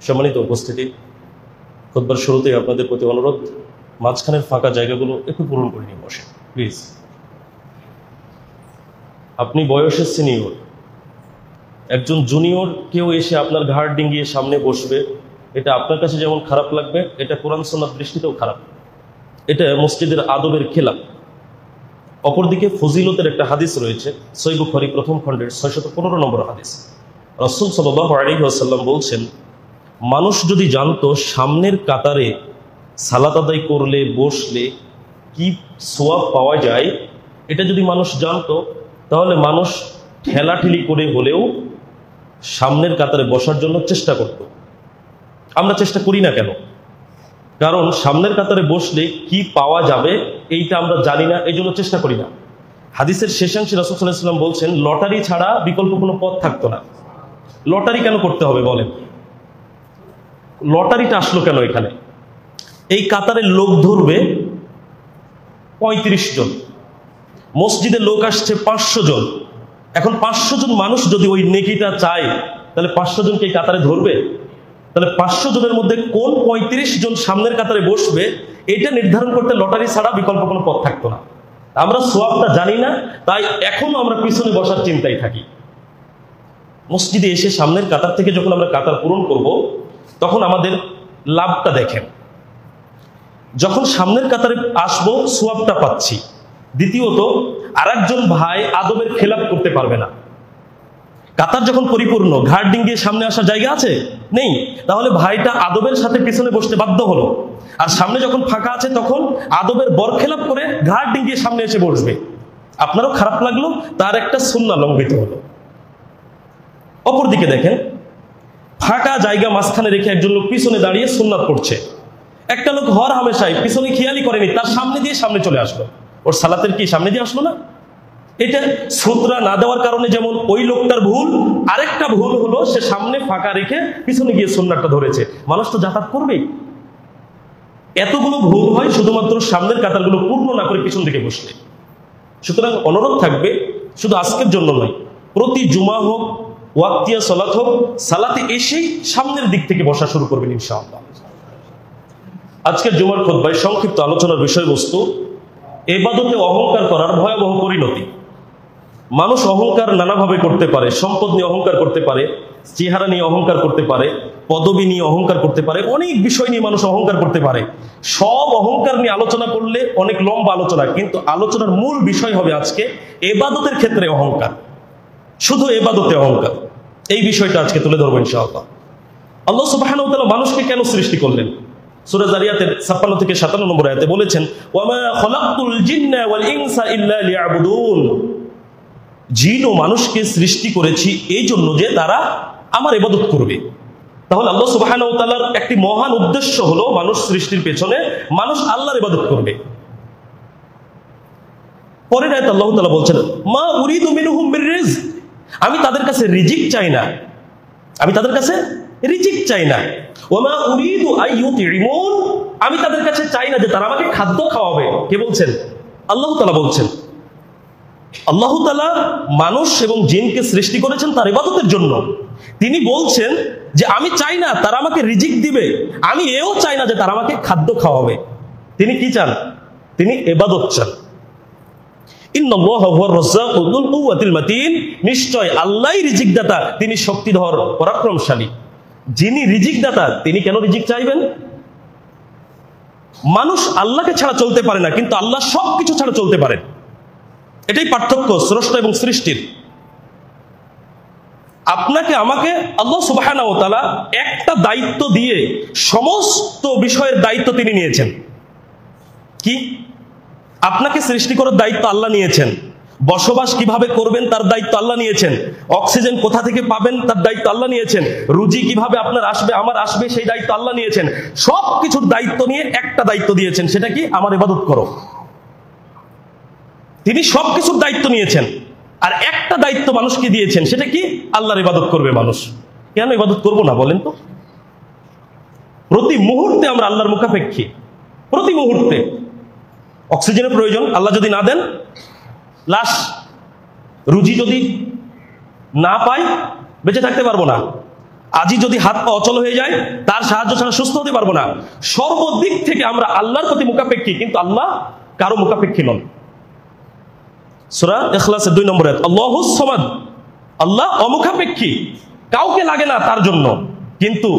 সম্মানিত উপস্থিতি, খুতবার শুরুতেই আপনাদের প্রতি অনুরোধ, মাঝখানের ফাঁকা জায়গাগুলো একটু পূরণ করে নিয়ে বসেন প্লিজ। আপনি বয়সের সিনিয়র, একজন জুনিয়র কেউ এসে আপনার ঘাড় ডিঙ্গিয়ে সামনে বসবে, এটা আপনার কাছে যেমন খারাপ লাগবে, এটা কোরআন সুন্নাহর দৃষ্টিতেও খারাপ। এটা মসজিদের আদবের খেলাপ। অপরদিকে ফজিলতের একটা হাদিস রয়েছে, সহিহ বুখারী প্রথম খণ্ডের 615 নম্বর হাদিস। রাসূল সাল্লাল্লাহু আলাইহি ওয়াসাল্লাম বলছেন, মানুষ যদি জানতো সামনের কাতারে সালাত আদায় করলে বসলে কি সওয়াব পাওয়া যায়, এটা যদি মানুষ জানতো তাহলে মানুষ ঠেলাঠেলি করে হলেও সামনের কাতারে বসার জন্য চেষ্টা করত। আমরা চেষ্টা করি না কেন? কারণ সামনের কাতারে বসলে কি পাওয়া যাবে এইটা আমরা জানি না, এই জন্য চেষ্টা করি না। হাদিসের শেষাংশে রাসূল সাল্লাল্লাহু আলাইহি ওয়াসাল্লাম বলছেন, লটারি ছাড়া বিকল্প কোনো পথ থাকতো না। লটারি কেন করতে হবে বলেন? লটারিটা আসলো কেন এখানে? এই কাতারে লোক ধরবে 35 জন, মসজিদে লোক আসছে 500 জন। এখন 500 জন মানুষ যদি ওই নেকিটা চায়, তাহলে 500 জনকে এই কাতারে ধরবে? তাহলে 500 জনের মধ্যে কোন 35 জন সামনের কাতারে বসবে, এটা নির্ধারণ করতে লটারি ছাড়া বিকল্প কোনো পথ থাকতো না। আমরা সওয়াবটা জানি না, তাই এখনো আমরা পিছনে বসার চিন্তায় থাকি। মসজিদে এসে সামনের কাতার থেকে যখন আমরা কাতার পূরণ করব, তখন আমাদের লাভটা দেখেন। যখন সামনের কাতারে আসবো সওয়াবটা পাচ্ছি। দ্বিতীয়ত, আরেকজন ভাই আদবের খেলাপ করতে পারবে না। কাতার যখন পরিপূর্ণ, ঘাড় ডিঙ্গিয়ে সামনে আসার জায়গা আছে? নেই। তাহলে ভাইটা আদবের সাথে পিছনে বসতে বাধ্য হলো। আর সামনে যখন ফাঁকা আছে তখন আদবের বরখেলাপ করে ঘাড় ডিঙ্গিয়ে সামনে এসে বসবে। আপনারও খারাপ লাগলো, তার একটা সুন্নাহ লঙ্ঘিত হলো। অপরদিকে দেখেন, ফাঁকা জায়গা মাঝখানে রেখে একজন লোক পিছনে দাঁড়িয়ে সুন্নাত পড়ছে। একটা লোক হর হামেশাই পিছনে খেয়ালই করেনি, তার সামনে দিয়ে সামনে চলে আসলো। ওর সালাতের কি সামনে দিয়ে আসলো না? এটা সুতরা না দেওয়ার কারণে যেমন ওই লোকটার ভুল, আরেকটা ভুল হলো সে সামনে ফাঁকা রেখে পিছনে গিয়ে সুন্নাতটা ধরেছে। মানুষ তো যাতায়াত করবেই। এতগুলো ভুল হয় শুধুমাত্র সামনের কাতারগুলো পূর্ণ না করে পিছন দিকে বসলে। সুতরাং অনুরোধ থাকবে, শুধু আজকের জন্য নয়, প্রতি জুমা হোক, ওয়াক্তিয়া সালাত হোক, সালাতে এসেই সামনের দিক থেকে বসা শুরু করবেন ইনশাআল্লাহ। আজকের জুমার খুতবায় সংক্ষিপ্ত আলোচনার বিষয়বস্তু, ইবাদতে অহংকার করার ভয়াবহ পরিণতি। মানুষ অহংকার নানাভাবে করতে পারে। সম্পদ নিয়ে অহংকার করতে পারে, চেহারা নিয়ে অহংকার করতে পারে, পদবি নিয়ে অহংকার করতে পারে, অনেক বিষয় নিয়ে মানুষ অহংকার করতে পারে। সব অহংকার নিয়ে আলোচনা করলে অনেক লম্বা আলোচনা, কিন্তু আলোচনার মূল বিষয় হবে আজকে ইবাদতের ক্ষেত্রে অহংকার, শুধু ইবাদতে অহংকার। এই বিষয়টা আজকে তুলে ধরবো ইনশাআল্লাহ। আল্লাহ সুবহানাহু ওয়া তাআলা মানুষকে কেন সৃষ্টি করলেন? সূরা যারিয়াতের 56 থেকে 57 নম্বর আয়াতে বলেছেন, ওয়ামা খলাকতুল জিন্না ওয়াল ইনসা ইল্লা লিয়াবুদুন। জিন ও মানুষকে সৃষ্টি করেছি এই জন্য যে তারা আমার ইবাদত করবে। তাহলে আল্লাহ সুবহানাহু ওয়া তাআলার একটি মহান উদ্দেশ্য হলো মানুষ সৃষ্টির পেছনে মানুষ আল্লাহর ইবাদত করবে। পরের আয়াতে আল্লাহ তাআলা বলছেন, মা উরিদু মিনহুম মির রিজক। আমি তাদের কাছে রিজিক চাই না, আমি তাদের কাছে রিজিক চাই না। ওমা উরিদু আইয়ুতিমুন। আমি তাদের কাছে চাই না যে তারা আমাকে খাদ্য খাওয়াবে। কে বলছেন? আল্লাহ তাআলা বলছেন। আল্লাহ তাআলা মানুষ এবং জিনকে সৃষ্টি করেছেন তার ইবাদতের জন্য। তিনি বলছেন যে আমি চাই না তারা আমাকে রিজিক দিবে, আমি এও চাই না যে তারা আমাকে খাদ্য খাওয়াবে। তিনি কি চান? তিনি ইবাদত চান। ইন্নাল্লাহা হুয়ার রাজ্জাকু যুল কুওয়াতিল মাতিন। নিশ্চয় আল্লাহই রিজিক দাতা, তিনি শক্তিধর পরাক্রমশালী। যিনি রিজিক দাতা তিনি কেন রিজিক চাইবেন? মানুষ আল্লাহকে ছাড়া চলতে পারে না, কিন্তু আল্লাহ সবকিছু ছাড়া চলতে পারেন। এটাই পার্থক্য স্রষ্টা এবং সৃষ্টির। আপনাকে আমাকে আল্লাহ সুবহানাহু ওয়া তাআলা একটা দায়িত্ব দিয়ে সমস্ত বিষয়ের দায়িত্ব তিনি নিয়েছেন। কি? আপনাকে সৃষ্টি করার দায়িত্ব আল্লাহ নিয়েছেন, বসবাস কিভাবে করবেন তার দায়িত্ব আল্লাহ নিয়েছেন, অক্সিজেন কোথা থেকে পাবেন তার দায়িত্ব আল্লাহ নিয়েছেন, রুজি কিভাবে আপনার আসবে আমার আসবে সেই দায়িত্ব আল্লাহ নিয়েছেন। সব কিছুর দায়িত্ব নিয়ে একটা দায়িত্ব দিয়েছেন, সেটা কি? আমার ইবাদত করো। তিনি সবকিছুর দায়িত্ব নিয়েছেন, আর একটা দায়িত্ব মানুষকে দিয়েছেন, সেটা কি? আল্লাহর ইবাদত করবে মানুষ। কেন ইবাদত করবো না বলেন তো? প্রতি মুহূর্তে আমরা আল্লাহর মুখাপেক্ষী, প্রতি মুহূর্তে। অক্সিজেনের প্রয়োজন, আল্লাহ যদি না দেন লাশ। রুজি যদি না পাই বেঁচে থাকতে পারবো না। আজই যদি হাত পা অচল হয়ে যায়, তার সাহায্য ছাড়া সুস্থ হতে পারবো না। সর্বদিক থেকে আমরা আল্লাহর প্রতি মুখাপেক্ষী, কিন্তু আল্লাহ কারো মুখাপেক্ষী নন। সূরা ইখলাসের 2 নম্বর আয়াত, আল্লাহুস সামাদ, আল্লাহ অমুখাপেক্ষী, কাউকে লাগে না তার জন্য, কিন্তু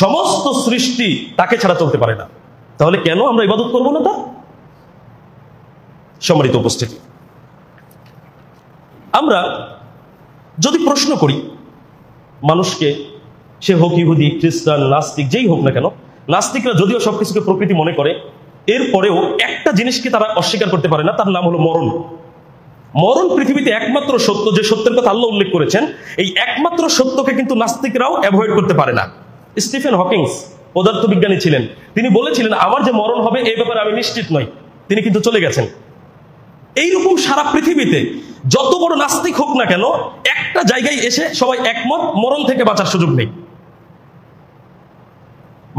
সমস্ত সৃষ্টি তাকে ছাড়া চলতে পারে না। তাহলে কেন আমরা ইবাদত করবো না তার? সম্মানিত উপস্থিতি, আমরা যদি প্রশ্ন করি মানুষকে, সে হোক ইহুদি, খ্রিস্টান, নাস্তিক, যেই হোক না কেন, নাস্তিকরা যদিও সবকিছুকে প্রকৃতি মনে করে, এরপরেও একটা জিনিসকে তারা অস্বীকার করতে পারে না, তার নাম হলো মরণ। মরণ পৃথিবীতে একমাত্র সত্য, যে সত্যের কথা আল্লাহ উল্লেখ করেছেন, এই একমাত্র সত্যকে কিন্তু নাস্তিকরাও অ্যাভয়েড করতে পারে না। স্টিফেন হকিংস পদার্থবিজ্ঞানী ছিলেন, তিনি বলেছিলেন আমার যে মরণ হবে এই ব্যাপারে আমি নিশ্চিত নই, তিনি কিন্তু চলে গেছেন। এইরকম সারা পৃথিবীতে যত বড় নাস্তিক হোক না কেন, একটা জায়গায় এসে সবাই একমত, মরণ থেকে বাঁচার সুযোগ নেই।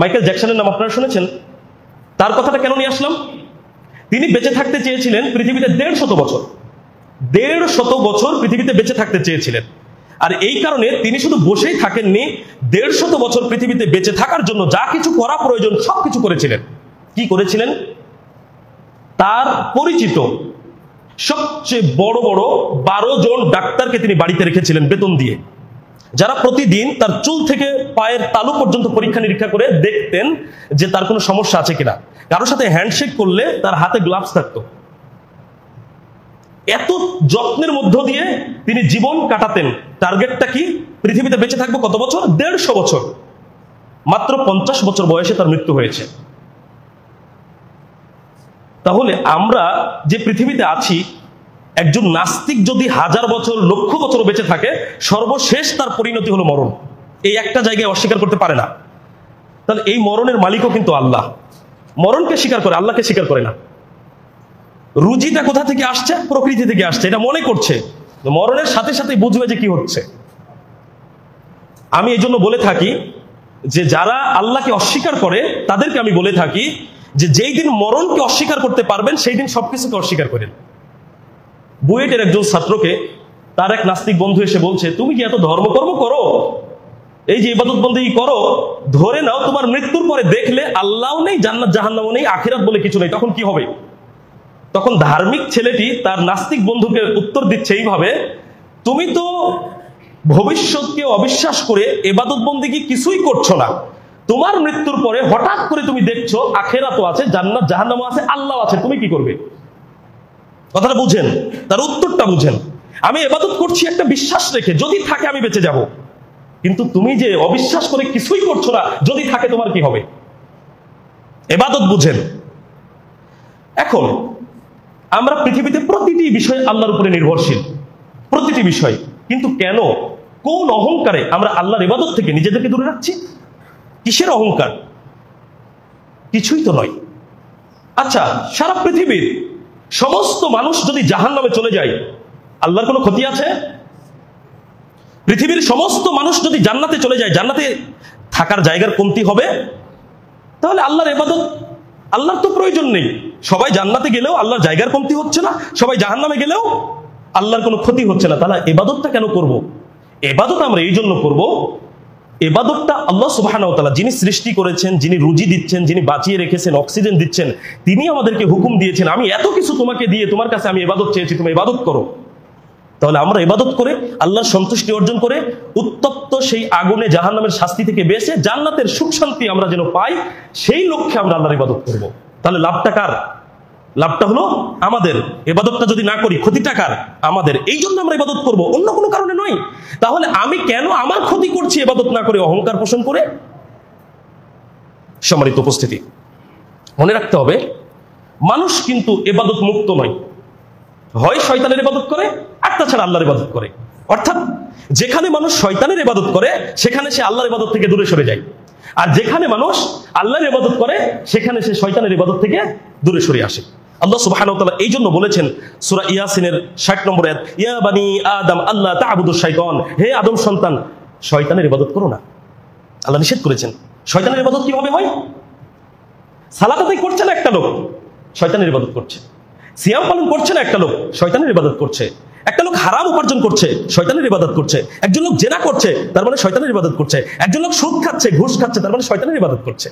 মাইকেল জ্যাকসনের নাম আপনারা শুনেছেন? তার কথাটা কেন নিয়ে আসলাম? তিনি বেঁচে থাকতে চেয়েছিলেন পৃথিবীতে 150 বছর, 150 বছর পৃথিবীতে বেঁচে থাকতে চেয়েছিলেন। আর এই কারণে তিনি শুধু বসেই থাকেননি, 150 বছর পৃথিবীতে বেঁচে থাকার জন্য যা কিছু করা প্রয়োজন সবকিছু করেছিলেন। কি করেছিলেন? তার পরিচিত সবচেয়ে বড় বড় 12 জন ডাক্তারকে তিনি বাড়িতে রেখেছিলেন বেতন দিয়ে, যারা প্রতিদিন তার চুল থেকে পায়ের তালু পর্যন্ত পরীক্ষা নিরীক্ষা করে দেখতেন যে তার কোনো সমস্যা আছে কিনা। কারোর সাথে হ্যান্ডশেক করলে তার হাতে গ্লাভস থাকতো। এত যত্নের মধ্য দিয়ে তিনি জীবন কাটাতেন। টার্গেটটা কি? পৃথিবীতে বেঁচে থাকবো কত বছর? 150 বছর। মাত্র 50 বছর বয়সে তার মৃত্যু হয়েছে। তাহলে আমরা যে পৃথিবীতে আছি, একজন নাস্তিক যদি 1000 বছর, লক্ষ বছর বেঁচে থাকে, সর্বশেষ তার পরিণতি হলো মরণ। এই একটা জায়গায় অস্বীকার করতে পারে না। তাহলে এই মরণের মালিকও কিন্তু আল্লাহ। মরণকে স্বীকার করে, আল্লাহকে স্বীকার করে না। রুজিটা কোথা থেকে আসছে? প্রকৃতি থেকে আসছে, এটা মনে করছে। মরণের সাথে সাথে বুঝবে যে কি হচ্ছে। আমি এই জন্য বলে থাকি যে যারা আল্লাহকে অস্বীকার করে তাদেরকে আমি বলে থাকি যে যেই দিন মরণকে অস্বীকার করতে পারবেন সেই দিন সবকিছুকে অস্বীকার করেন। বুয়েটের একজন ছাত্রকে তার এক নাস্তিক বন্ধু এসে বলছে, তুমি কি এত ধর্মকর্ম করো, এই যে ইবাদত বন্দেগী করো, ধরে নাও তোমার মৃত্যুর পরে দেখলে আল্লাহও নেই, জান্নাত জাহান্নামও নেই, আখিরাত বলে কিছু নেই, তখন কি হবে? তখন ধার্মিক ছেলেটি তার নাস্তিক বন্ধুকে উত্তর দিচ্ছে এইভাবে, তুমি তো ভবিষ্যৎকে অবিশ্বাস করে ইবাদত বন্দেগী কিছুই করছো না, তোমার মৃত্যুর পরে হঠাৎ করে তুমি দেখছো আখিরাতও আছে, জান্নাত জাহান্নামও আছে, আল্লাহ আছে, তুমি কি করবে? কথাটা বুঝেন, তার উত্তরটা বুঝেন। আমি ইবাদত করছি একটা বিশ্বাস রেখে, যদি থাকে আমি বেঁচে যাব, কিন্তু তুমি যে অবিশ্বাস করে কিছুই করছো না, যদি থাকে তোমার কি হবে? ইবাদত বুঝেন। এখন আমরা পৃথিবীতে প্রতিটি বিষয় আল্লাহর উপরে নির্ভরশীল, প্রতিটি বিষয়, কিন্তু কেন, কোন অহংকারে আমরা আল্লাহর ইবাদত থেকে নিজেদেরকে দূরে রাখছি? কিসের অহংকার? কিছুই তো নয়। আচ্ছা, সারা পৃথিবীর সমস্ত মানুষ যদি জাহান্নামে চলে যায়, আল্লাহর কোনো ক্ষতি আছে? পৃথিবীর সমস্ত মানুষ যদি জান্নাতে চলে যায়, জান্নাতে থাকার জায়গার কমতি হবে? তাহলে আল্লাহর ইবাদত, আল্লাহর তো প্রয়োজন নেই। সবাই জান্নাতে গেলেও আল্লাহর জায়গার কমতি হচ্ছে না, সবাই জাহান্নামে গেলেও আল্লাহর কোনো ক্ষতি হচ্ছে না। তাহলে ইবাদতটা কেন করব? ইবাদত আমরা এই জন্য করব, ইবাদতটা আল্লাহ সুবহানাহু ওয়া তাআলা, যিনি সৃষ্টি করেছেন, যিনি রুজি দিচ্ছেন, যিনি বাঁচিয়ে রেখেছেন, অক্সিজেন দিচ্ছেন, তিনি আমাদেরকে হুকুম দিয়েছেন, আমি এত কিছু তোমাকে দিয়ে তোমার কাছে আমি ইবাদত চেয়েছি, তুমি ইবাদত করো। তাহলে আমরা ইবাদত করে আল্লাহর সন্তুষ্টি অর্জন করে উত্তপ্ত সেই আগুনে জাহান্নামের শাস্তি থেকে বেঁচে জান্নাতের সুখ শান্তি আমরা যেন পাই, সেই লক্ষ্যে আমরা আল্লাহর ইবাদত করব। তাহলে লাভটা কার? লাভটা হলো আমাদের। ইবাদতটা যদি না করি, ক্ষতিটা কার? আমাদের। এই জন্য আমরা ইবাদত করব, অন্য কোনো কারণে নয়। তাহলে আমি কেন আমার ক্ষতি করছি ইবাদত না করে, অহংকার পোষণ করে? সম্মানিত উপস্থিতি, মনে রাখতে হবে মানুষ কিন্তু ইবাদত মুক্ত নয়। হয় শয়তানের ইবাদত করে, আর তাছাড়া আল্লাহর ইবাদত করে। অর্থাৎ যেখানে মানুষ শয়তানের ইবাদত করে সেখানে সে আল্লাহর ইবাদত থেকে দূরে সরে যায়, আর যেখানে মানুষ আল্লাহর ইবাদত করে সেখানে সে শয়তানের ইবাদত থেকে দূরে সরে আসে। আল্লাহ সুবহানাহু ওয়া তাআলা এই জন্য বলেছেন সূরা ইয়াসিনের 60 নম্বর আয়াত, ইয়া বানি আদম আল্লাহ তা'বুদুশ শাইতান, হে আদম সন্তান, শয়তানের ইবাদত করো না। আল্লাহ নিষেধ করেছেন। শয়তানের ইবাদত কিভাবে হয়? সালাত আদায় করছে না একটা লোক, শয়তানের ইবাদত করছে। সিয়াম পালন করছে না একটা লোক, শয়তানের ইবাদত করছে। একটা লোক হারাম উপার্জন করছে, শয়তানের ইবাদত করছে। একজন লোক জেনা করছে, তার মানে শয়তানের ইবাদত করছে। একজন লোক সুদ খাচ্ছে, ঘুষ খাচ্ছে, তার মানে শয়তানের ইবাদত করছে।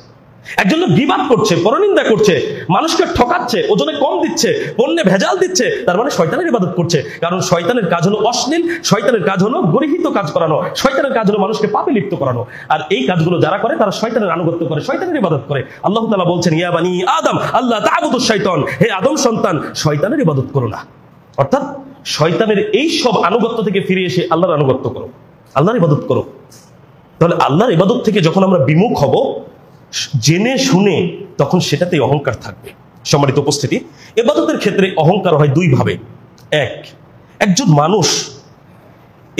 একজন লোক গীবাত করছে, পরনিন্দা করছে, মানুষকে ঠকাচ্ছে, ওজনে কম দিচ্ছে, পণ্যে ভেজাল দিচ্ছে, তার মানে শয়তানের ইবাদত করছে। কারণ শয়তানের কাজ হলো অশ্লীল, শয়তানের কাজ হলো গর্হিত কাজ করানো, শয়তানের কাজ হলো মানুষকে পাপে লিপ্ত করানো। আর এই কাজগুলো যারা করে তারা শয়তানের আনুগত্য করে, শয়তানের ইবাদত করে। আল্লাহ তাআলা বলছেন, ইয়া বানি আদম আল্লাহ তা'বুদুশ শাইতান, হে আদম সন্তান, শয়তানের ইবাদত করো না। অর্থাৎ শয়তানের এই সব আনুগত্য থেকে ফিরে এসে আল্লাহর আনুগত্য করো, আল্লাহর ইবাদত করো। তাহলে আল্লাহর ইবাদত থেকে যখন আমরা বিমুখ হব জেনে শুনে, তখন সেটাতেই অহংকার থাকবে। সম্মানিত উপস্থিতি, ইবাদতের ক্ষেত্রে অহংকার হয় দুই ভাবে। একজন মানুষ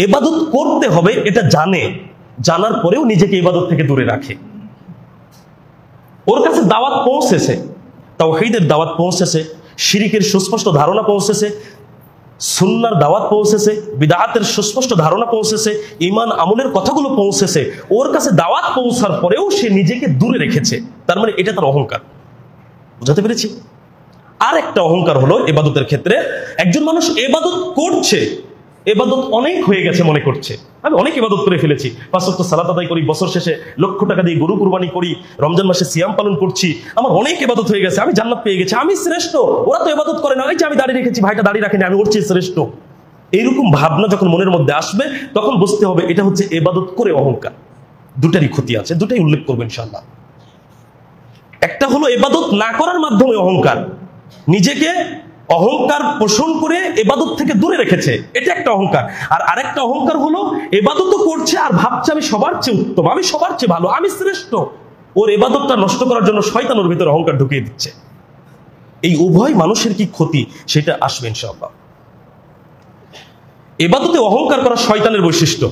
ইবাদত করতে হবে এটা জানে, জানার পরেও নিজেকে ইবাদত থেকে দূরে রাখে। ওর কাছে দাওয়াত পৌঁছেছে, তাওহীদের দাওয়াত পৌঁছেছে, শিরকের সুস্পষ্ট ধারণা পৌঁছেছে, সুন্নাহর দাওয়াত পৌঁছেছে, বিদআতের সুস্পষ্ট ধারণা পৌঁছেছে, ঈমান আমলের কথাগুলো পৌঁছেছে। ওর কাছে দাওয়াত পৌঁছার পরেও সে নিজেকে দূরে রেখেছে, তার মানে এটা তার অহংকার। বুঝাতে পেরেছি? আর একটা অহংকার হলো ইবাদতের ক্ষেত্রে, একজন মানুষ ইবাদত করছে, ইবাদত অনেক হয়ে গেছে মনে করছে, আমি অনেক ইবাদত করে ফেলেছি, 5 ওয়াক্ত সালাত আদায় করি, বছর শেষে লক্ষ টাকা দিয়ে গরু কুরবানি করি, রমজান মাসে সিয়াম পালন করছি, আমার অনেক ইবাদত হয়ে গেছে, আমি জান্নাত পেয়ে গেছি, আমি শ্রেষ্ঠ, ওরা তো ইবাদত করে না, এই যে আমি দাড়ি রেখেছি, ভাইটা দাড়ি রাখেনি, আমি ওর চেয়ে শ্রেষ্ঠ। এইরকম ভাবনা যখন মনের মধ্যে আসবে তখন বুঝতে হবে এটা হচ্ছে ইবাদত করে অহংকার। দুটারই ক্ষতি আছে, দুটাই উল্লেখ করবো ইনশাআল্লাহ। একটা হলো ইবাদত না করার মাধ্যমে অহংকার, নিজেকে অহংকার পোষণ করে ইবাদত থেকে দূরে রেখেছে, এটা একটা অহংকার। আর আরেকটা অহংকার হলো ইবাদত করছে আর ভাবছে আমি সবার চেয়ে উত্তম, আমি সবার চেয়ে ভালো, আমি শ্রেষ্ঠ। ওর ইবাদতটা নষ্ট করার জন্য শয়তান ওর ভিতরে অহংকার ঢুকিয়ে দিচ্ছে। এই উভয় মানুষের কি ক্ষতি সেটা আসবে ইনশাআল্লাহ। ইবাদতে অহংকার করা শয়তানের বৈশিষ্ট্য,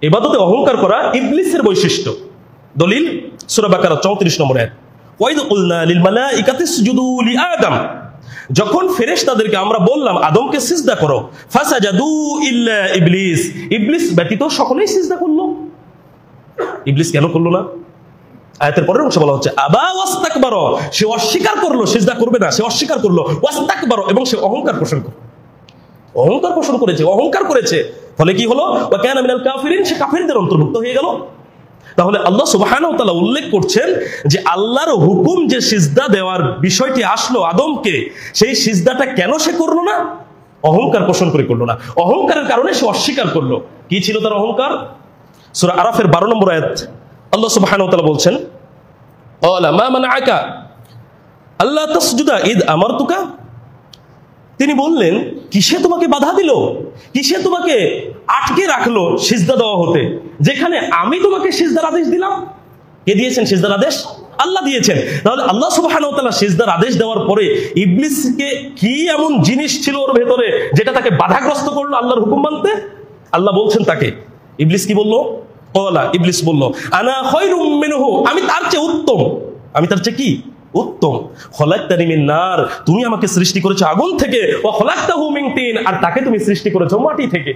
ইবাদতে অহংকার করা ইবলিসের বৈশিষ্ট্য। দলিল সূরা বাকারা 34 নম্বর আয়াত, ওয়াইদ কুলনা লিল মালাইকাতি ইসজুদু লি আদম, যখন ফেরেশতাদেরকে আমরা বললাম আদমকে সিজদা করো, ফাসাজাদু ইল্লা ইবলিস, ইবলিস ব্যতীত সকলেই সিজদা করলো। ইবলিস কেন করলো না? আয়াতের পরের অংশে বলা হচ্ছে আবা ওয়াস্তাকবার, সে অস্বীকার করলো, সিজদা করবে না, সে অস্বীকার করলো। ওয়াস্তাকবার, এবং সে অহংকার পোষণ করলো, অহংকার পোষণ করেছে, অহংকার করেছে। ফলে কি হলো? ওয়া কানা মিনাল কাফিরিন, সে কাফিরদের অন্তর্ভুক্ত হয়ে গেল। তাহলে আল্লাহ সুবহানাহু ওয়া তাআলা উল্লেখ করছেন যে আল্লাহর হুকুম যে সিজদা দেওয়ার বিষয়টি আসলো আদমকে, সেই সিজদাটা কেন সে করলো না? অহংকার পোষণ করে করলো না, অহংকারের কারণে সে অস্বীকার করলো। কি ছিল তার অহংকার? সূরা আরাফের 12 নম্বর আয়াত আল্লাহ সুবহানাহু ওয়া তাআলা বলছেন, ক্বালা মা মানাআকা আল্লা তাসজুদা ইদ আমারতুকা, তিনি বললেন কিসে তোমাকে বাধা দিল, কিসে তোমাকে আটকে রাখলো সিজদা দেওয়া হতে, যেখানে আমি তোমাকে সিজদার আদেশ দিলাম? কে দিয়েছেন সিজদার আদেশ? আল্লাহ দিয়েছেন। তাহলে আল্লাহ সুবহানাহু ওয়া তাআলা সিজদার আদেশ দেওয়ার পরে ইবলিসকে কি এমন জিনিস ছিল ওর ভেতরে যেটা তাকে বাধাগ্রস্ত করলো আল্লাহর হুকুম মানতে? আল্লাহ বলছেন তাকে, ইবলিস কি বললো? ক্বালা, ইবলিস বলল আনা খায়রুম মিনহু, আমি তার চেয়ে উত্তম, আমি তার চেয়ে কি উত্তম। খলাকতানি মিন নার, তুমি আমাকে সৃষ্টি করেছো আগুন থেকে, ওয়া খলাকতাহু মিন তিন, আর তাকে তুমি সৃষ্টি করেছো মাটি থেকে।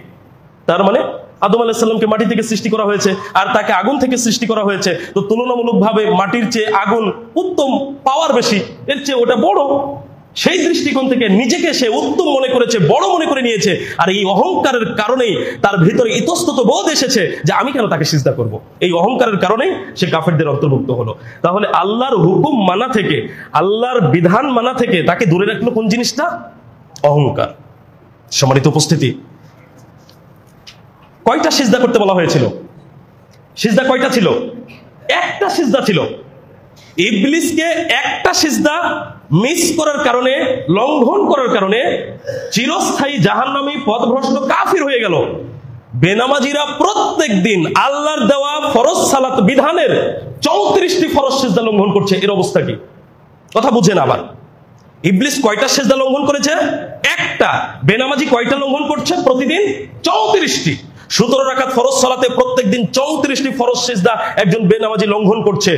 তার মানে আদম আলাইহিস সালামকে মাটি থেকে সৃষ্টি করা হয়েছে আর তাকে আগুন থেকে সৃষ্টি করা হয়েছে। তো তুলনামূলকভাবে মাটির চেয়ে আগুন উত্তম, পাওয়ার বেশি, এর চেয়ে ওটা বড়। সেই দৃষ্টিকোণ থেকে নিজেকে সে উত্তম মনে করেছে, বড় মনে করে নিয়েছে। আর এই অহংকারের কারণেই তার ভিতরে ইতস্তত বোধ এসেছে যে আমি কেন তাকে সিজদা করব। এই অহংকারের কারণেই সে কাফেরদের অন্তর্ভুক্ত হলো। তাহলে আল্লাহর হুকুম মানা থেকে, আল্লাহর বিধান মানা থেকে তাকে দূরে রাখলো কোন জিনিসটা? অহংকার। সম্মানিত উপস্থিতি, কয়টা সিজদা করতে বলা হয়েছিল? সিজদা কয়টা ছিল? একটা সিজদা ছিল। ইবলিসকে একটা সিজদা মিস করার কারণে, লঙ্ঘন করার কারণে চিরস্থায়ী জাহান্নামী পথভ্রষ্ট কাফির হয়ে গেল। বেনামাজিরা প্রত্যেক দিন আল্লাহর দেওয়া ফরজ সালাত বিধানের 34টি ফরজ সিজদা লঙ্ঘন করছে। এর অবস্থা কি? কথা বুঝেন আবার। ইবলিস কয়টা সিজদা লঙ্ঘন করেছে? একটা। বেনামাজি কয়টা লঙ্ঘন করছে? প্রতিদিন 34টি। 17 রাকাত ফরজ সালাতে প্রত্যেক দিন 34টি ফরজ সিজদা একজন বেনামাজি লঙ্ঘন করছে।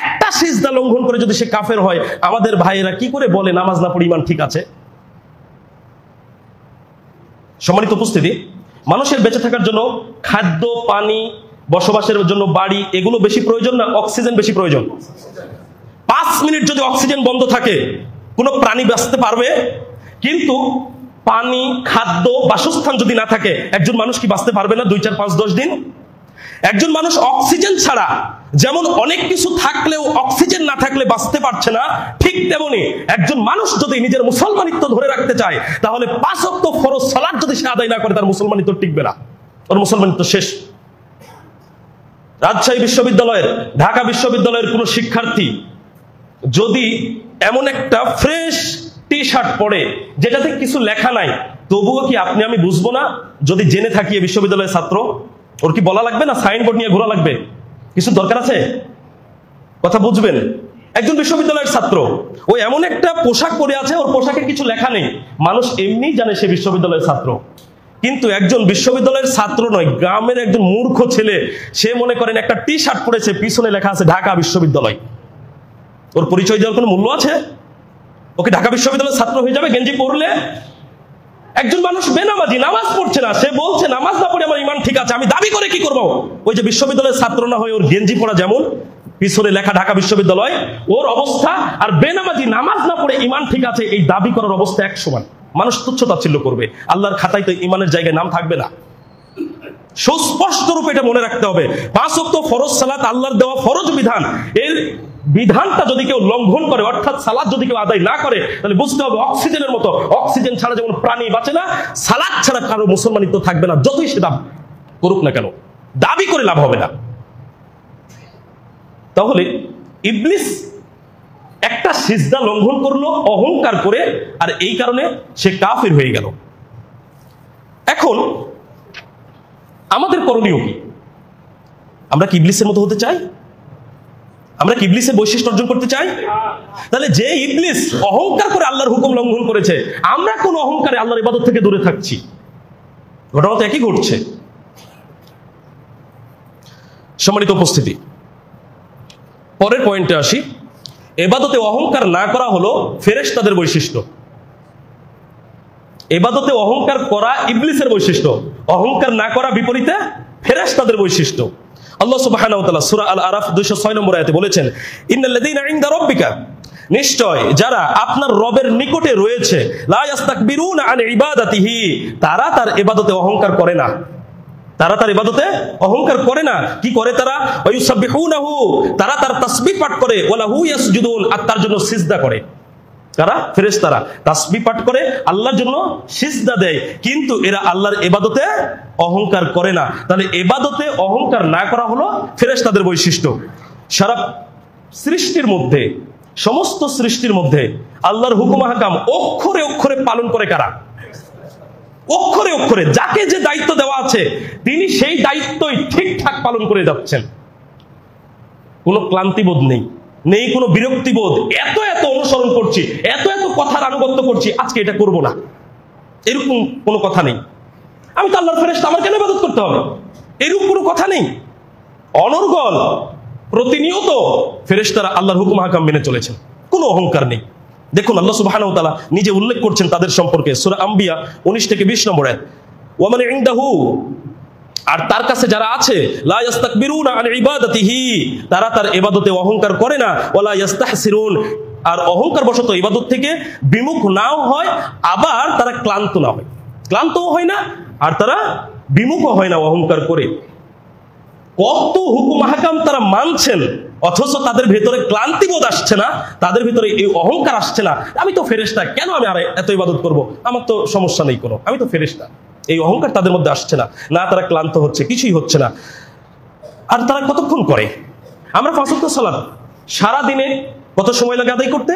একটা সিজদা লঙ্ঘন করে যদি সে কাফের হয়, আমাদের ভাইয়েরা কি করে বলে নামাজ না পড়ে ঈমান ঠিক আছে? সম্মানিত উপস্থিতি, মানুষের বেঁচে থাকার জন্য খাদ্য, পানি, বসবাসের জন্য বাড়ি, এগুলো বেশি প্রয়োজন না অক্সিজেন বেশি প্রয়োজন? 5 মিনিট যদি অক্সিজেন বন্ধ থাকে কোনো প্রাণী বাঁচতে পারবে? কিন্তু পানি, খাদ্য, বাসস্থান যদি না থাকে একজন মানুষ কি বাঁচতে পারবে না 2, 4, 5, 10 দিন? একজন মানুষ অক্সিজেন ছাড়া যেমন অনেক কিছু থাকলেও অক্সিজেন না থাকলে বাঁচতে পারছে না, ঠিক তেমনি একজন মানুষ যদি নিজের মুসলমানিত্ব ধরে রাখতে চায় তাহলে 5 ওয়াক্ত ফরজ সালাত যদি সে আদায় না করে তার মুসলমানিত্ব টিকবে না, ওর মুসলমানিত্ব শেষ। রাজশাহী বিশ্ববিদ্যালয়ের, ঢাকা বিশ্ববিদ্যালয়ের কোন শিক্ষার্থী যদি এমন একটা ফ্রেশ টি শার্ট পরে যেটাতে কিছু লেখা নাই, তবুও কি আপনি আমি বুঝবো না যদি জেনে থাকি বিশ্ববিদ্যালয়ের ছাত্র? ওর কি বলা লাগবে না সাইনবোর্ড নিয়ে ঘোরা লাগবে? কিছু দরকার আছে? কথা বুঝবেন। একজন বিশ্ববিদ্যালয়ের ছাত্র ও এমন একটা পোশাক পরে আছে, ওর পোশাকে কিছু লেখা নেই, মানুষ এমনি জানে সে বিশ্ববিদ্যালয়ের ছাত্র। কিন্তু একজন বিশ্ববিদ্যালয়ের ছাত্র নয়, গ্রামের একজন মূর্খ ছেলে, সে মনে করেন একটা টি শার্ট পরেছে, পিছনে লেখা আছে ঢাকা বিশ্ববিদ্যালয়। ওর পরিচয় দেওয়ার কোনো মূল্য আছে? ওকে ঢাকা বিশ্ববিদ্যালয়ের ছাত্র হয়ে যাবে গেঞ্জি পরলে? একজন মানুষ বেনামাজি, নামাজ পড়ছে না, সে বলছে নামাজ না পড়ে আমার ঈমান ঠিক আছে, আমি দাবি করে কি করব? ওই যে বিশ্ববিদ্যালয়ের ছাত্র না হয়ে ওর গেঞ্জি পরা যেমন, পিছনে লেখা ঢাকা বিশ্ববিদ্যালয়, ওর অবস্থা আর বেনামাজি নামাজ না পড়ে ঈমান ঠিক আছে এই দাবি করার অবস্থা এক সমান। মানুষ তুচ্ছ-তাচ্ছিল্য করবে, আল্লাহর খাতায় তো ঈমানের জায়গায় নাম থাকবে না। সুস্পষ্ট রূপে এটা মনে রাখতে হবে, 5 ওয়াক্ত ফরজ সালাত আল্লাহর দেওয়া ফরজ বিধান, এর বিধানটা যদি কেউ লঙ্ঘন করে, অর্থাৎ সালাত যদি কেউ আদায় না করে, তাহলে বুঝতে হবে অক্সিজেনের মতো, অক্সিজেন ছাড়া যেমন প্রাণী বাঁচে না, সালাত ছাড়া কারো মুসলমানিত্ব থাকবে না, যতই সে দাবি করুক না কেন, দাবি করে লাভ হবে না। তাহলে ইবলিস একটা সিজদা লঙ্ঘন করলো অহংকার করে, আর এই কারণে সে কাফির হয়ে গেল। এখন আমাদের করণীয় কি? আমরা কি ইবলিসের মতো হতে চাই? আমরা কি ইবলিসের বৈশিষ্ট্য অর্জন করতে চাই? তাহলে যে ইবলিস অহংকার করে আল্লাহর হুকুম লঙ্ঘন করেছে, আমরা কোন অহংকারে আল্লাহর ইবাদত থেকে দূরে থাকছি? ঘটনা তো একই ঘটছে। সম্মানিত উপস্থিতি, পরের পয়েন্টে আসি। ইবাদতে অহংকার না করা হলো ফেরেশতাদের বৈশিষ্ট্য। ইবাদতে অহংকার করা ইবলিসের বৈশিষ্ট্য, অহংকার না করা বিপরীতে ফেরেশতাদের বৈশিষ্ট্য। আল্লাহ সুবহানাহু ওয়া তাআলা সূরা আল-আরাফ 206 নম্বর আয়াতে বলেছেন, ইন্নাল্লাযীনা ইনদা রাব্বিকা, নিশ্চয় যারা আপনার রবের নিকটে রয়েছে, লা ইস্তাকবিরুনা আন ইবাদাতিহি, তারা তার ইবাদতে অহংকার করে না। তারা তার ইবাদতে অহংকার করে না। কি করে তারা? ওয়ায়ুসাব্বিহুনাহু, তারা তার তাসবিহ পাঠ করে, ওয়া লাহু ইয়াসজুদুন, আর তার জন্য সিজদা করে। কারা? ফেরেশতারা তাসবিহ পাঠ করে আল্লাহর জন্য সিজদা দেয়, কিন্তু এরা আল্লাহর ইবাদতে অহংকার করে না। তাহলে ইবাদতে অহংকার না করা হলো ফেরেশতাদের বৈশিষ্ট্য। সারা সৃষ্টির মধ্যে, সমস্ত সৃষ্টির মধ্যে আল্লাহর হুকুম আহকাম অক্ষরে অক্ষরে পালন করে কারা? অক্ষরে অক্ষরে। যাকে যে দায়িত্ব দেওয়া আছে তিনি সেই দায়িত্বই ঠিকঠাক পালন করে যাচ্ছেন, কোনো ক্লান্তিবোধ নেই, নেই কোনো বিরক্তিবোধ। এত এত অনুসরণ করছি, এত এত কথার আনুগত্য করছি, আজকে এটা করব না, এরকম কোনো কথা নেই। আমি তো আল্লাহর ফেরেশতা, আমার কেন ইবাদত করতে হবে, এরকম কোনো কথা নেই। অনর্গল প্রতিনিয়ত ফেরেশতারা আল্লাহর হুকুম আহকাম মেনে চলেছেন, কোনো অহংকার নেই। দেখুন আল্লাহ সুবহানাহু ওয়া তাআলা নিজে উল্লেখ করছেন তাদের সম্পর্কে, সূরা আম্বিয়া 19 থেকে 20 নম্বর আয়াত, ওয়া মান ইনদাহু, আর তার কাছে যারা আছে, লা ইস্তাকবিরুনা আন ইবাদাতিহি, তারা তার ইবাদতে অহংকার করে না, ওয়ালা ইস্তাহসিরুন, আর অহংকার বশত ইবাদত থেকে বিমুখ নাও হয়, আবার তারা ক্লান্ত না হয়, ক্লান্তও হয় না, আর তারা বিমুখও হয় না অহংকার করে। কত হুকুম আহকাম তারা মানছেন, অথচ তাদের ভেতরে ক্লান্তিবোধ আসছে না, তাদের ভেতরে এই অহংকার আসছে না, আমি তো ফেরেশতা, কেন আমি আর এত ইবাদত করব, আমার তো সমস্যা নেই কোনো, আমি তো ফেরেশতা। এই অহংকার তাদের মধ্যে আসছে না, না তারা ক্লান্ত হচ্ছে, কিছুই হচ্ছে না। আর তারা কতক্ষণ করে? আমরা 5 ওয়াক্ত সালাত সারা দিনে কত সময় লাগে আদায় করতে?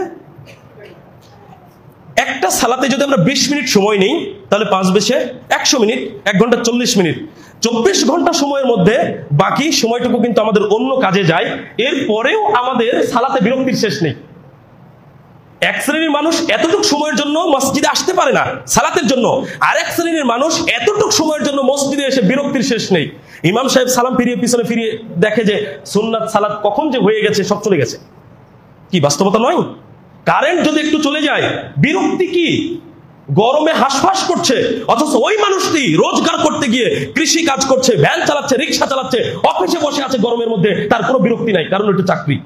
একটা সালাতে যদি আমরা 20 মিনিট সময় নেই, তাহলে 5 বেশে 100 মিনিট, 1 ঘন্টা 40 মিনিট, 24 ঘন্টা সময়ের মধ্যে বাকি সময়টুকু কিন্তু আমাদের অন্য কাজে যায়। এরপরেও আমাদের সালাতে বিরক্তির শেষ নেই। এক শ্রেণীর মানুষ এতটুকু সময়ের জন্য মসজিদে আসতে পারে না সালাতের জন্য, আর এক শ্রেণীর মানুষ এতটুকু সময়ের জন্য মসজিদে এসে বিরক্তির শেষ নেই। ইমাম সাহেব সালাম ফিরিয়ে পিছনে ফিরিয়ে দেখে যে সুন্নাত সালাত কখন যে হয়ে গেছে, সব চলে গেছে। কি বাস্তবতা নয়? কারেন্ট যদি একটু চলে যায়, বিরক্তি কি? গরমে হাঁসফাঁস করছে, অথচ ওই মানুষটি রোজগার করতে গিয়ে কৃষি কাজ করছে, ভ্যান চালাচ্ছে, রিক্সা চালাচ্ছে, অফিসে বসে আছে গরমের মধ্যে, তার কোনো বিরক্তি নাই, কারণ এটা চাকরি।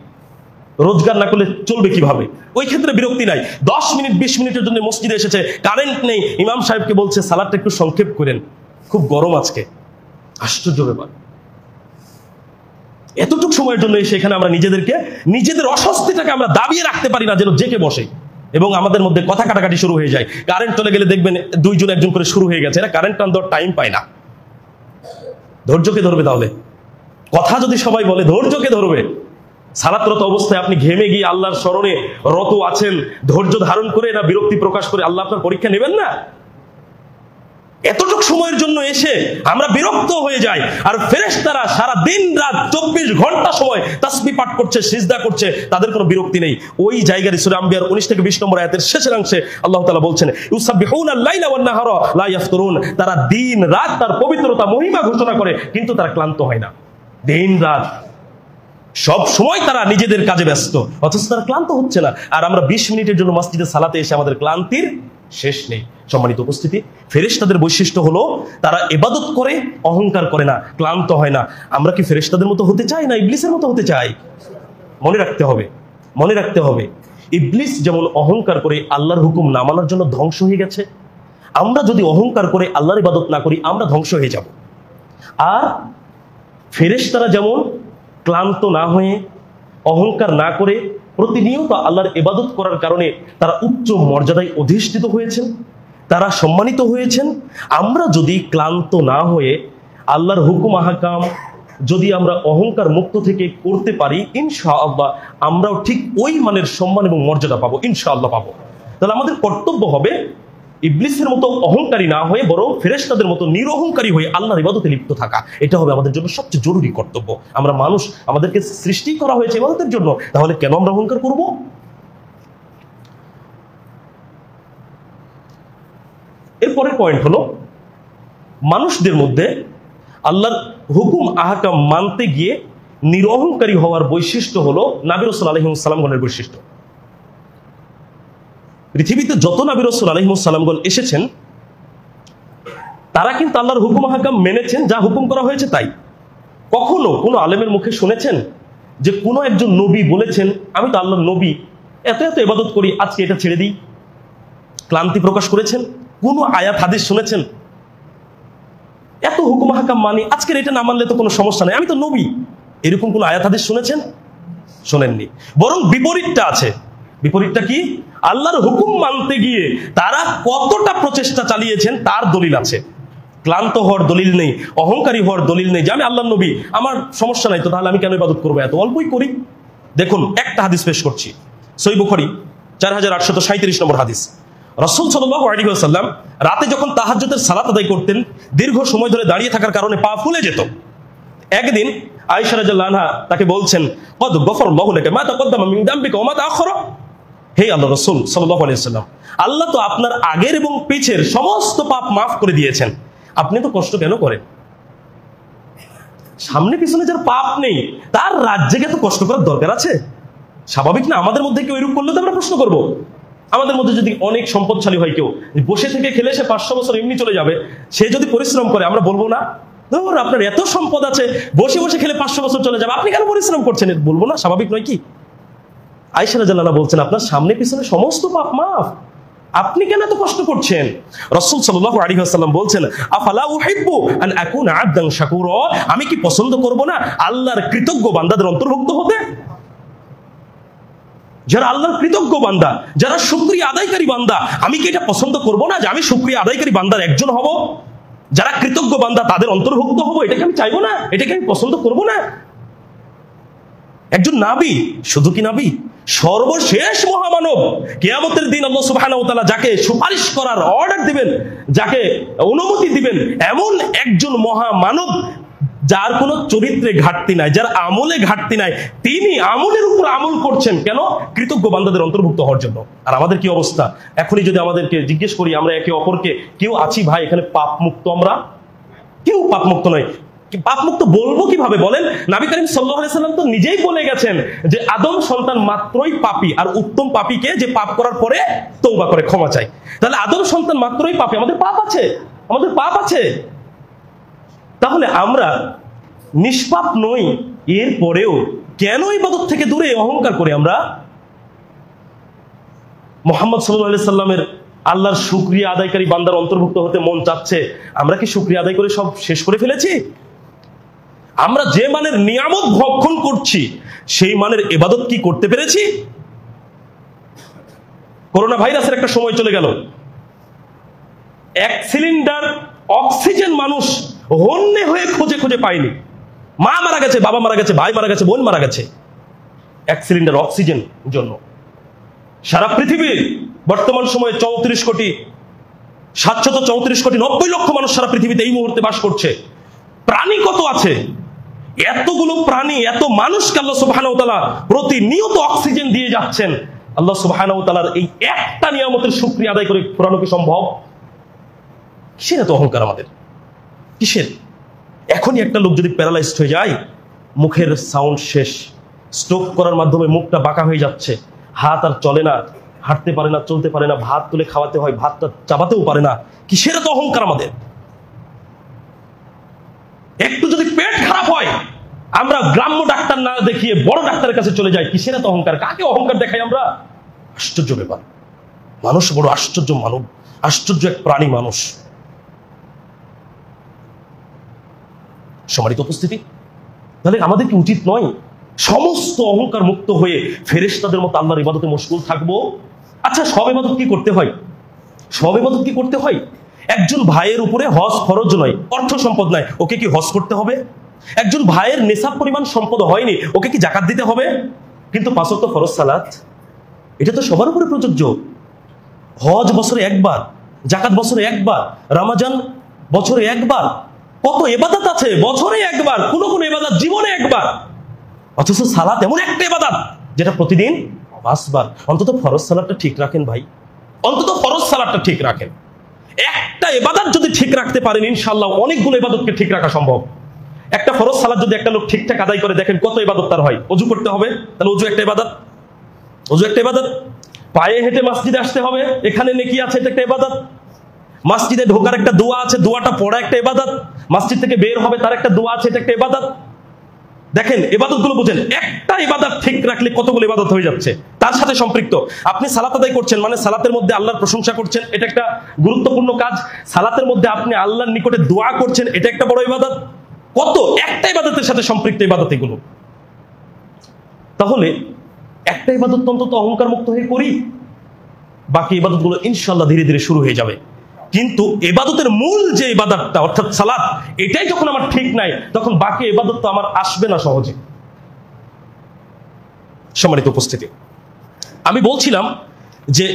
রোজগার না করলে চলবে কিভাবে? ওই ক্ষেত্রে বিরক্তি নাই। 10 মিনিট 20 মিনিটের জন্য মসজিদে এসেছে, কারেন্ট নেই, ইমাম সাহেবকে বলছে সালাদটা একটু সংক্ষেপ করেন, খুব গরম আজকে। আশ্চর্য ব্যাপার, এতটুকু সময়ের জন্য এসে এখানে আমরা নিজেদের অস্বস্তিটাকে আমরা দাবিয়ে রাখতে পারি না, যেন জেকে বসে, এবং আমাদের মধ্যে কথা কাটাকাটি শুরু হয়ে যায়। কারেন্ট চলে গেলে দেখবেন 2 জন 1 জন করে শুরু হয়ে গেছে। এরা কারেন্ট টান দেওয়ার টাইম পায় না। ধৈর্যকে ধরবে তাহলে? কথা যদি সবাই বলে ধৈর্যকে ধরবে। সালাতরত অবস্থায় আপনি ঘেমে গিয়ে আল্লাহর স্মরণে রত আছেন, ধৈর্য ধারণ করে না বিরক্তি প্রকাশ করে আল্লাহ আপনার পরীক্ষা নেবেন না? এতটুকু সময়ের জন্য এসে আমরা বিরক্ত হয়ে যাই, আর ফেরেশতারা সারা দিন রাত 24 ঘন্টা সময় তাসবিহ পাঠ করছে, সিজদা করছে, তাদের কোনো বিরক্তি নেই। ওই জায়গায় সূরা আম্বিয়ার 19 থেকে 20 নম্বর আয়াতের শেষের অংশে আল্লাহ তাআলা বলছেন, ইউসাব্বিহুনা আল-লাইলা ওয়ান-নাহারা লা ইয়াফতুরুন, তারা দিন রাত তার পবিত্রতা মহিমা ঘোষণা করে, কিন্তু তারা ক্লান্ত হয় না। দিন রাত সব সময় তারা নিজেদের কাজে ব্যস্ত, অথচ তারা ক্লান্ত হচ্ছে না। আর আমরা 20 মিনিটের জন্য মসজিদে সালাতে এসে আমাদের ক্লান্তির শেষ নেই। সম্মানিত উপস্থিতি, ফেরেশতাদের বৈশিষ্ট্য হলো তারা ইবাদত করে, অহংকার করে না, ক্লান্ত হয় না। আমরা কি ফেরেশতাদের মতো হতে চাই না ইবলিসের মতো হতে চাই? মনে রাখতে হবে ইবলিস যেমন অহংকার করে আল্লাহর হুকুম না মানার জন্য ধ্বংস হয়ে গেছে, আমরা যদি অহংকার করে আল্লাহর ইবাদত না করি আমরা ধ্বংস হয়ে যাব। আর ফেরেশতারা যেমন ক্লান্ত না হয়ে, অহংকার না করে প্রতিনিয়ত আল্লাহর ইবাদত করার কারণে তারা উচ্চ মর্যাদায় অধিষ্ঠিত হয়েছেন, তারা সম্মানিত হয়েছেন, আমরা যদি ক্লান্ত না হয়ে আল্লাহর হুকুম আহকাম যদি আমরা অহংকার মুক্ত থেকে করতে পারি, ইনশাআল্লাহ আমরাও ঠিক ওই মানের সম্মান এবং মর্যাদা পাবো, ইনশাআল্লাহ পাবো। তাহলে আমাদের কর্তব্য হবে ইবলিসের মতো অহংকারী না হয়ে বরং ফেরেশতাদের মতো নিরহংকারী হয়ে আল্লাহর ইবাদতে লিপ্ত থাকা। এটা হবে আমাদের জন্য সবচেয়ে জরুরি কর্তব্য। আমরা মানুষ, আমাদেরকে সৃষ্টি করা হয়েছে ইবাদতের জন্য, তাহলে কেন আমরা অহংকার করব? এরপরের পয়েন্ট হলো, মানুষদের মধ্যে আল্লাহর হুকুম আহকাম মানতে গিয়ে নিরহংকারী হওয়ার বৈশিষ্ট্য হলো নবী রাসূল আলাইহিস সালামগণের বৈশিষ্ট্য। পৃথিবীতে যত নবী রাসূল আলাইহিস সালামগণ এসেছেন তারা কিন্তু আল্লাহর হুকুম আহকাম মেনেছেন, যা হুকুম করা হয়েছে তাই। কখনো কোনো আলেমের মুখে শুনেছেন যে কোনো একজন নবী বলেছেন আমি তো আল্লাহর নবী, এত এত ইবাদত করি, আজকে এটা ছেড়ে দিই? ক্লান্তি প্রকাশ করেছেন? কোন আয়াত হাদিস শুনেছেন এত হুকুম হাকাম মানি, আজকের এটা না মানলে তো কোনো সমস্যা নেই, আমি তো নবী, এরকম কোন আয়াত হাদিস শুনেছেন? শোনেননি। বরং বিপরীতটা আছে। বিপরীতটা কি? আল্লাহর হুকুম মানতে গিয়ে তারা কতটা প্রচেষ্টা চালিয়েছেন তার দলিল আছে। ক্লান্ত হওয়ার দলিল নেই, অহংকারী হওয়ার দলিল নেই যে আমি আল্লাহর নবী, আমার সমস্যা নাই তো, তাহলে আমি কেন ইবাদত করবো, এত অল্পই করি। দেখুন একটা হাদিস পেশ করছি, সহিহ বুখারী 4837 নম্বর হাদিস। রাসূল সাল্লাল্লাহু আলাইহি ওয়াসাল্লাম রাতে যখন তাহাজ্জুদের সালাত আদায় করতেন, দীর্ঘ সময় ধরে দাঁড়িয়ে থাকার কারণে পা ফুলে যেত। একদিন আয়েশা রাদিয়াল্লাহু আনহা তাকে বলছেন, কদ গফারাল্লাহু লাকা মা তাকদ্দামা মিন যামবিকা ওয়া মা তাআখারা। হে আল্লাহর রাসূল সাল্লাল্লাহু আলাইহি ওয়াসাল্লাম, আল্লাহ তো আপনার আগের এবং পিছের সমস্ত পাপ মাফ করে দিয়েছেন, আপনি তো কষ্ট কেন করেন? সামনে পিছনে যার পাপ নেই তার রাজ্যে তো কষ্ট করার দরকার আছে? স্বাভাবিক না? আমাদের মধ্যে কেউ এরকম করলে তো আমরা প্রশ্ন করবো। আমাদের মধ্যে যদি অনেক সম্পদশালী হয় কেউ, বসে থেকে খেলে সে 500 বছর এমনি চলে যাবে, সে যদি পরিশ্রম করে আমরা বলবো না ধর আপনার এত সম্পদ আছে, বসে বসে খেলে 500 বছর চলে যাবে, আপনি কেন পরিশ্রম করছেন? বলবো না? স্বাভাবিক নয় কি? আয়েশা রাদিয়াল্লাহু আনহা বলছেন আপনার সামনে পিছনে সমস্ত পাপ মাফ, আপনি কেন এত কষ্ট করছেন? রাসূল সাল্লাল্লাহু আলাইহি ওয়াসাল্লাম বলছেন, আফালা উহিব্বু আন আকুনা আবদান শাকুরা, আমি কি পছন্দ করব না আল্লাহর কৃতজ্ঞ বান্দাদের অন্তর্ভুক্ত হতে? যারা আল্লাহর কৃতজ্ঞ বান্দা, যারা শুকরিয়া আদায়কারী বান্দা, আমি কি এটা পছন্দ করব না যে আমি শুকরিয়া আদায়কারী বান্দার একজন হব? যারা কৃতজ্ঞ বান্দা তাদের অন্তর্ভুক্ত হব, এটাকে আমি চাইবো না? এটাকে আমি পছন্দ করব না? একজন নবী, শুধু কি নবী, সর্বশেষ মহামানব, কিয়ামতের দিন আল্লাহ সুবহানাহু ওয়া তাআলা যাকে সুপারিশ করার অর্ডার দিবেন, যাকে অনুমতি দিবেন, এমন একজন মহামানব যার কোনো চরিত্রে ঘাটতি নাই, যার আমলে ঘাটতি নাই, তিনি আমলের উপর আমল করছেন কেন? কৃতজ্ঞ বান্দাদের অন্তর্ভুক্ত হওয়ার জন্য। আর আমাদের কি অবস্থা? এখনই যদি আমাদেরকে জিজ্ঞেস করি, আমরা একে অপরকে, কেউ আছি ভাই এখানে পাপ মুক্ত? আমরা কেউ পাপ মুক্ত নয়। পাপ মুক্ত বলবো কিভাবে বলেন? নবী করিম সাল্লাল্লাহু আলাইহি ওয়াসাল্লাম তো নিজেই বলে গেছেন যে আদম সন্তান মাত্রই পাপী, আর উত্তম পাপীকে যে পাপ করার পরে তওবা করে ক্ষমা চায়। তাহলে আদম সন্তান মাত্রই পাপী, আমাদের পাপ আছে, আমাদের পাপ আছে। তাহলে আমরা নিষ্পাপ নই, এরপরেও কেন ইবাদত থেকে দূরে অহংকার করে আমরা মুহাম্মদ সাল্লাল্লাহু আলাইহি সাল্লামের আল্লাহর শুকরিয়া আদায়কারী বান্দার অন্তর্ভুক্ত হতে মন চাচ্ছে, আমরা কি শুকরিয়া আদায় করে সব শেষ করে ফেলেছি? আমরা যে মানের নিয়ামত ভক্ষণ করছি সেই মানের ইবাদত কি করতে পেরেছি? করোনা ভাইরাসের একটা সময় চলে গেল, 1 সিলিন্ডার অক্সিজেন মানুষ হন্যে হয়ে খুঁজে খুঁজে পায়নি। মা মারা গেছে, বাবা মারা গেছে, ভাই মারা গেছে, বোন মারা গেছে 1 সিলিন্ডার অক্সিজেন জন্য। সারা পৃথিবীর বর্তমান সময়ে 34 কোটি 734 কোটি 90 লক্ষ মানুষ সারা পৃথিবীতে এই মুহূর্তে বাস করছে। প্রাণী কত আছে? এতগুলো প্রাণী, এত মানুষকে আল্লাহ সুবহানাহু ওয়া তাআলা প্রতিনিয়ত অক্সিজেন দিয়ে যাচ্ছেন। আল্লাহ সুবহানাহু ওয়া তাআলার এই একটা নিয়ামতের শুকরিয়া আদায় করে পুরানো কি সম্ভব? কিসের এত অহংকার আমাদের? কিসের? এখনই একটা লোক যদি প্যারালাইজড হয়ে যায়, মুখের সাউন্ড শেষ, স্ট্রোক করার মাধ্যমে মুখটা বাঁকা হয়ে যাচ্ছে, হাত আর চলে না, হাঁটতে পারে না, চলতে পারে না, ভাত তুলে খাওয়াতে হয়, ভাতটা চাবাতেও পারে না। কিসের এত অহংকার আমাদের? একটু যদি পেট খারাপ হয় আমরা গ্রাম্য ডাক্তার না দেখিয়ে বড় ডাক্তারের কাছে চলে যাই। কিসের এত অহংকার? কাকে অহংকার দেখাই আমরা? আশ্চর্য ব্যাপার। মানুষ বড় আশ্চর্য মানব, আশ্চর্য এক প্রাণী মানুষ। সম্মানিত উপস্থিতি, তাহলে আমাদের কি উচিত নয় সমস্ত অহংকার মুক্ত হয়ে ফেরেশতাদের মতো আল্লাহর ইবাদতে মশগুল থাকবো? আচ্ছা, সব ইবাদত কি করতে হয়? সব ইবাদত কি করতে হয়? একজন ভাইয়ের উপরে হজ ফরজ নয়, অর্থ সম্পদ নাই, ওকে কি হজ করতে হবে? একজন ভাইয়ের নেশাব পরিমাণ সম্পদ হয়নি, ওকে কি যাকাত দিতে হবে? কিন্তু 5 ওয়াক্ত ফরজ সালাত এটা তো সবার উপরে প্রযোজ্য। হজ বছরে একবার, যাকাত বছরে একবার, রমজান বছরে একবার, কত ইবাদত আছে বছরে একবার, কোন কোন ইবাদত জীবনে একবার। অথচ সালাত এমন একটা ইবাদত যেটা প্রতিদিন 5 বার। অন্তত ফরজ সালাতটা ঠিক রাখেন ভাই, অন্তত ফরজ সালাতটা ঠিক রাখেন। একটা ইবাদত যদি ঠিক রাখতে পারেন ইনশাআল্লাহ অনেকগুলো ইবাদতকে ঠিক রাখা সম্ভব। একটা ফরজ সালাত যদি একটা লোক ঠিকঠাক আদায় করে, দেখেন কত ইবাদত তার হয়। ওযু করতে হবে, তাহলে ওযু একটা ইবাদত, ওযু একটা ইবাদত। পায়ে হেঁটে মসজিদে আসতে হবে, এখানে নেকি আছে, এটা একটা ইবাদত। মসজিদে ঢোকার একটা দোয়া আছে, দোয়াটা পড়া একটা ইবাদত। মসজিদ থেকে বের হবে তার একটা দোয়া আছে, এটা একটা ইবাদত। দেখেন ইবাদতগুলো বুঝেন, একটা ইবাদত ঠিক রাখলে কতগুলো ইবাদত হয়ে যাচ্ছে তার সাথে সম্পৃক্ত। আপনি সালাত আদায় করছেন মানে সালাতের মধ্যে আল্লাহর প্রশংসা করছেন, এটা একটা গুরুত্বপূর্ণ কাজ। সালাতের মধ্যে আপনি আল্লাহর নিকটে দোয়া করছেন, এটা একটা বড় ইবাদত। কত একটা ইবাদতের সাথে সম্পৃক্ত ইবাদত এগুলো। তাহলে একটা ইবাদত অন্তত অহংকার মুক্ত হয়ে করি, বাকি ইবাদতগুলো ইনশাআল্লাহ ধীরে ধীরে শুরু হয়ে যাবে। কিন্তু ইবাদতের মূল যে ইবাদতটা অর্থাৎ সালাত, এটাই যখন আমার ঠিক নাই তখন বাকি ইবাদত তো আমার আসবে না সহজে। সম্মানিত উপস্থিতি, আমি বলছিলাম যে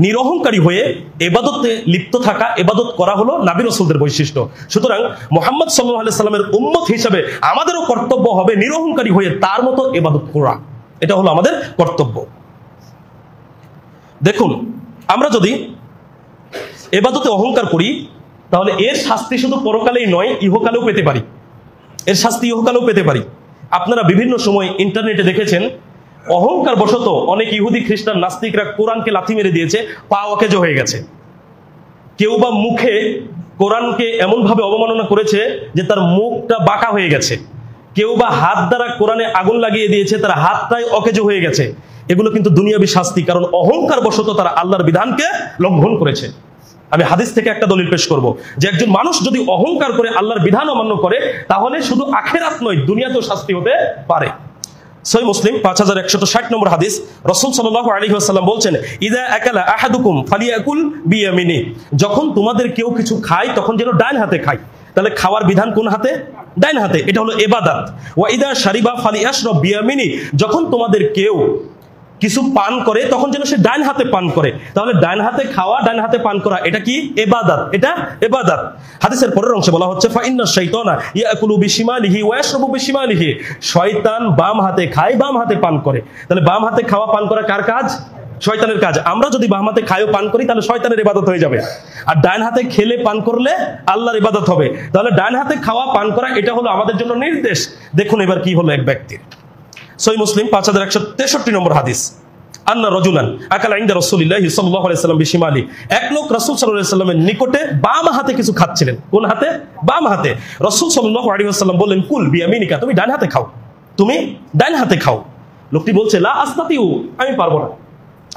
নিরহংকারী হয়ে ইবাদতে লিপ্ত থাকা, ইবাদত করা হলো নবী রাসূলদের বৈশিষ্ট্য। সুতরাং মুহাম্মদ সাল্লাল্লাহু আলাইহি সাল্লামের উম্মত হিসেবে আমাদেরও কর্তব্য হবে নিরহংকারী হয়ে তার মতো ইবাদত করা। এটা হলো আমাদের কর্তব্য। দেখুন, আমরা যদি ইবাদতে অহংকার করি তাহলে এর শাস্তি শুধু পরকালেই নয়, ইহকালেও পেতে পারি। এর শাস্তি ইহকালেও পেতে পারি। আপনারা বিভিন্ন সময় ইন্টারনেটে দেখেছেন অহংকার বশত অনেক ইহুদি খ্রিস্টান নাস্তিকরা কোরআনকে লাথি মেরে দিয়েছে, পা অকেজো হয়ে গেছে। কেউ বা মুখে কোরআনকে এমন ভাবে অবমাননা করেছে যে তার মুখটা বাঁকা হয়ে গেছে। কেউ বা হাত দ্বারা কোরআনে আগুন লাগিয়ে দিয়েছে, তার হাতটাই অকেজো হয়ে গেছে। এগুলো কিন্তু দুনিয়াবী শাস্তি, কারণ অহংকার বশত তারা আল্লাহর বিধানকে লঙ্ঘন করেছে। আমি হাদিস থেকে একটা দলিল পেশ করব যে একজন মানুষ যদি অহংকার করে আল্লাহর বিধান অমান্য করে তাহলে শুধু আখিরাত নয় দুনিয়াতেও শাস্তি হতে পারে। সহিহ মুসলিম 5160 নম্বর হাদিস, রাসূল সাল্লাল্লাহু আলাইহি ওয়াসাল্লাম বলছেন, ইযা আকালা আহাদুকুম ফালিয়াকুল বিয়ামিনি, যখন তোমাদের কেউ কিছু খায় তখন যেন ডান হাতে খায়। তাহলে খাওয়ার বিধান কোন হাতে? ডান হাতে। এটা হলো ইবাদত। ওয়া ইযা শারিবা ফালিয়াশরাব বিয়ামিনি, যখন তোমাদের কেউ কিছু পান করে তখন যেন সে ডান হাতে পান করে। তাহলে ডান হাতে খাওয়া, ডান হাতে পান করা, এটা কি? ইবাদত। এটা ইবাদত। হাদিসের পরের অংশে বলা হচ্ছে ফা ইন্না শাইতানা ইয়াকুলু বিশিমালিহি ওয়া ইয়াশরাবু বিশিমালিহি, শয়তান বাম হাতে খায়, বাম হাতে পান করে। তাহলে বাম হাতে খাওয়া পান করা কার কাজ? শয়তানের কাজ। আমরা যদি বাম হাতে খাইও পান করি তাহলে শয়তানের ইবাদত হয়ে যাবে, আর ডান হাতে খেলে পান করলে আল্লাহর ইবাদত হবে। তাহলে ডান হাতে খাওয়া পান করা এটা হলো আমাদের জন্য নির্দেশ। দেখুন এবার কি হলো এক ব্যক্তির। সহিহ মুসলিম 5163 নম্বর হাদিস, আন্না রাজুলান আকালা ইনদা রাসূলিল্লাহি সাল্লাল্লাহু আলাইহি ওয়াসাল্লাম বিশিমালি, এক লোক রাসূল সাল্লাল্লাহু আলাইহি ওয়াসাল্লামের নিকটে বাম হাতে কিছু খাচ্ছিলেন। কোন হাতে? বাম হাতে। রাসূল সাল্লাল্লাহু আলাইহি ওয়াসাল্লাম বললেন, কুল বিয়ামিনিকা, তুমি ডান হাতে খাও। তুমি ডাইন হাতে খাও। লোকটি বলছে লা আস্তাতিউ, আমি পারবো না,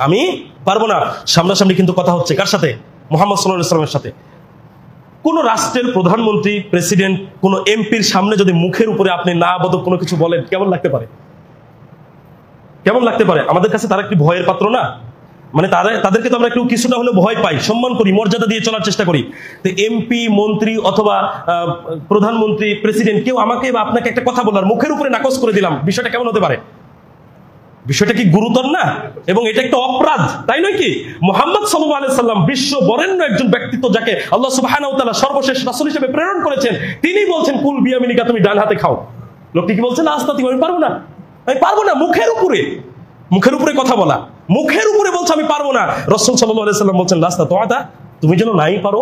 আমি পারবো না। সামনাসামনি কিন্তু কথা হচ্ছে কার সাথে? মুহাম্মদ সাল্লাল্লাহু আলাইহি ওয়াসাল্লামের সাথে। কোন রাষ্ট্রের প্রধানমন্ত্রী, প্রেসিডেন্ট, কোন এমপির সামনে যদি মুখের উপরে আপনি না বোধক কোনো কিছু বলেন, কেমন লাগতে পারে? কেমন লাগতে পারে? আমাদের কাছে তারা একটি ভয়ের পাত্র না? মানে তাদেরকে তো আমরা একটু কিছুটা হলে ভয় পাই, সম্মান করি, মর্যাদা দিয়ে চলার চেষ্টা করি। তো এমপি, মন্ত্রী অথবা প্রধানমন্ত্রী, প্রেসিডেন্ট, কেউ আমাকে বা আপনাকে একটা কথা বলার মুখের উপরে নাকচ করে দিলাম, বিষয়টা কেমন হতে পারে? বিষয়টা কি গুরুতর না? এবং এটা একটা অপরাধ, তাই নয় কি? মুহাম্মদ সাল্লাল্লাহু আলাইহি সাল্লাম বিশ্ব বরেণ্য একজন ব্যক্তিত্ব, যাকে আল্লাহ সুবহানাহু ওয়া তাআলা সর্বশেষ রাসূল হিসেবে প্রেরণ করেছেন, তিনি বলছেন কুল বিয়ামিনিকা, তুমি ডান হাতে খাও। লোকটি কি বলছেন? আস্তাতি, আমি পারবো না, আমি পারবো না। মুখের উপরে কথা বলা, মুখের উপরে বলছে আমি পারবো না। রাসূল সাল্লাল্লাহু আলাইহি সাল্লাম বলছেন লাস্তা তোয়াতা, তুমি যেন নাই পারো,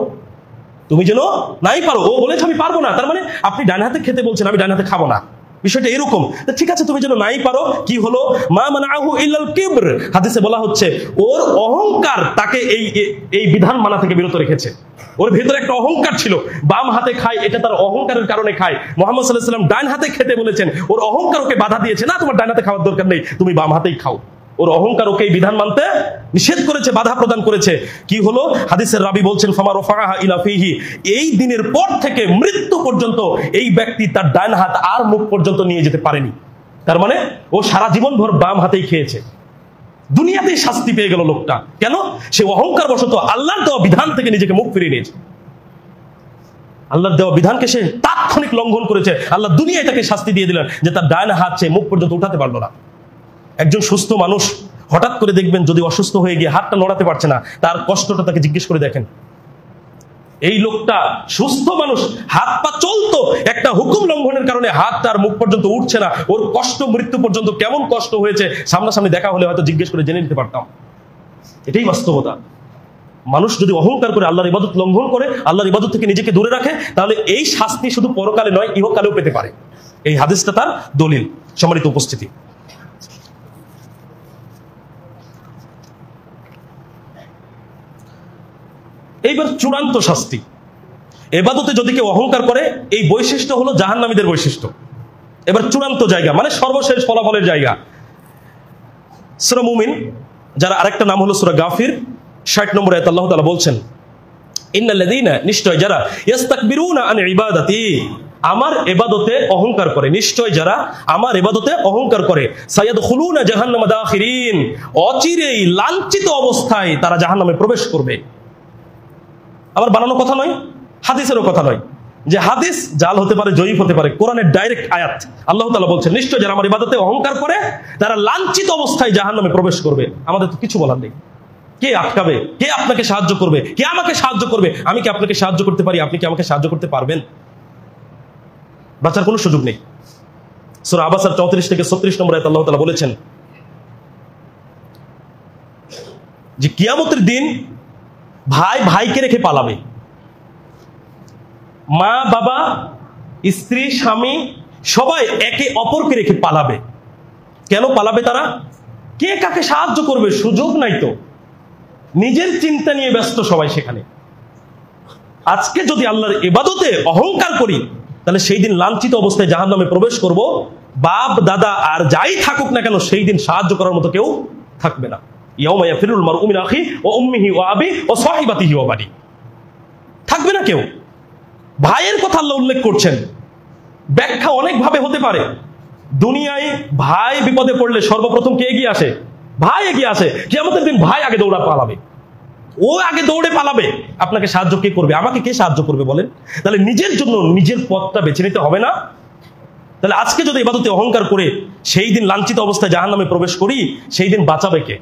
তুমি যেন নাই পারো। ও বলেছে আমি পারবো না, তার মানে আপনি ডান হাতে খেতে বলছেন, আমি ডান হাতে খাবো না। বিষয়টা এরকম। ঠিক আছে, তুমি যেন নাই পারো, কি হলো? মা মানাহু ইল্লাল কিবর, হাদিসে বলা হচ্ছে ওর অহংকার তাকে এই বিধান মানা থেকে বিরত রেখেছে। ওর ভেতরে একটা অহংকার ছিল, বাম হাতে খায়, এটা তার অহংকারের কারণে খায়। মুহাম্মদ সাল্লাল্লাহু আলাইহি ওয়াসাল্লাম ডান হাতে খেতে বলেছেন, ওর অহংকার ওকে বাধা দিয়েছে, না তোমার ডান হাতে খাওয়ার দরকার নেই, তুমি বাম হাতেই খাও। ওর অহংকার ওকে এই বিধান মানতে নিষেধ করেছে, বাধা প্রদান করেছে। কি হলো? হাদিসের রাবী বলছেন ফামা রাফাআহা ইলা ফিহি, এই দিনের পর থেকে মৃত্যু পর্যন্ত এই ব্যক্তি তার ডান হাত আর মুখ পর্যন্ত নিয়ে যেতে পারেনি। তার মানে ও সারা জীবন ভর বাম হাতেই খেয়েছে। দুনিয়াতেই শাস্তি পেয়ে গেল লোকটা। কেন? সে অহংকার বশত আল্লাহর দেওয়া বিধান থেকে নিজেকে মুখ ফিরিয়ে নিয়েছে। আল্লাহর দেওয়া বিধানকে সে তাৎক্ষণিক লঙ্ঘন করেছে। আল্লাহ দুনিয়ায় তাকে শাস্তি দিয়ে দিলেন যে তার ডান হাত সে মুখ পর্যন্ত উঠাতে পারলো না। একজন সুস্থ মানুষ হঠাৎ করে দেখবেন যদি অসুস্থ হয়ে গিয়ে হাতটা নড়াতে পারছে না, তার কষ্টটা তাকে জিজ্ঞেস করে দেখেন। এই লোকটা সুস্থ মানুষ, হাত পা চলতো, একটা হুকুম লঙ্ঘনের কারণে হাতটা আর মুখ পর্যন্ত উঠছে না। ওর কষ্ট মৃত্যু পর্যন্ত কেমন কষ্ট হয়েছে সামনাসামনি দেখা হলে হয়তো জিজ্ঞেস করে জেনে নিতে পারতাম। এটাই বাস্তবতা। মানুষ যদি অহংকার করে, আল্লাহর ইবাদত লঙ্ঘন করে, আল্লাহর ইবাদত থেকে নিজেকে দূরে রাখে, তাহলে এই শাস্তি শুধু পরকালে নয়, ইহকালেও পেতে পারে। এই হাদিসটা তার দলিল। সম্মানিত উপস্থিতি, এইবার চূড়ান্ত শাস্তি। এবাদতে যদি কেউ অহংকার করে, এই বৈশিষ্ট্য হলো জাহান্নামীদের বৈশিষ্ট্য। এবার চূড়ান্ত জায়গা, মানে সর্বশেষ ফলাফলের জায়গা। সূরা মুমিন, যার আরেকটা নাম হলো সূরা গাফির, 60 নম্বর আয়াতে আল্লাহ তাআলা বলছেন ইন্নাল্লাযীনা, নিশ্চয় যারা ইস্তাকবিরুনা আন ইবাদাতি, আমার ইবাদতে অহংকার করে, নিশ্চয় যারা আমার ইবাদতে অহংকার করে, সায়াদখুলুনা জাহান্নামা দাখিরিন, অচিরেই লাঞ্ছিত অবস্থায় তারা জাহান্নামে প্রবেশ করবে। আবার বানানো কথা নয়, হাদিসেরও কথা নয়, যে হাদিস জাল হতে পারে, জয়ীফ হতে পারে, কোরআনের ডাইরেক্ট আয়াত। আল্লাহ তাআলা বলছেন নিশ্চয় যারা আমার ইবাদতে অহংকার করে তারা লাঞ্ছিত অবস্থায় জাহান্নামে প্রবেশ করবে। আমাদের তো কিছু বলার নেই। কে আটকাবে? কে আপনাকে সাহায্য করবে? কে আমাকে সাহায্য করবে? আমি কি আপনাকে সাহায্য করতে পারি? আপনি কি আমাকে সাহায্য করতে পারবেন? বাঁচার কোনো সুযোগ নেই। সূরা আবাসার 34 থেকে 36 নম্বর আয়াতে আল্লাহ তাআলা বলেছেন যে কিয়ামতের দিন ভাই ভাইকে রেখে পালাবে, মা বাবা, স্ত্রী, স্বামী সবাই একে অপরকে রেখে পালাবে। কেন পালাবে তারা? কে কাকে সাহায্য করবে? সুযোগ নাই তো, নিজের চিন্তা নিয়ে ব্যস্ত সবাই সেখানে। আজকে যদি আল্লাহর ইবাদতে অহংকার করি, তাহলে সেই দিন লাঞ্ছিত অবস্থায় জাহান্নামে প্রবেশ করব। বাপ দাদা আর যাই থাকুক না কেন, সেই দিন সাহায্য করার মতো কেউ থাকবে না। ইয়াউমা ইয়াফিরুল মারউ মিন আখিহি ওয়া উম্মিহি ওয়া আবিহি ওয়া সাহিবাতিহি ওয়া বানি, থাকবে না কেউ। ভাইয়ের কথা আল্লাহ উল্লেখ করছেন। ব্যাখ্যা অনেক ভাবে হতে পারে। দুনিয়ায় ভাই বিপদে পড়লে সর্বপ্রথম কে এগিয়ে আসে? ভাই এগিয়ে আসে। কিয়ামতের দিন ভাই আগে দৌড়া পালাবে, ও আগে দৌড়ে পালাবে। আপনাকে সাহায্য কে করবে? আমাকে কে সাহায্য করবে বলেন? তাহলে নিজের জন্য নিজের পথটা বেছে নিতে হবে না? তাহলে আজকে যদি ইবাদতে অহংকার করে সেই দিন লাঞ্ছিত অবস্থায় জাহান্নামে প্রবেশ করি, সেই দিন বাঁচাবে কে?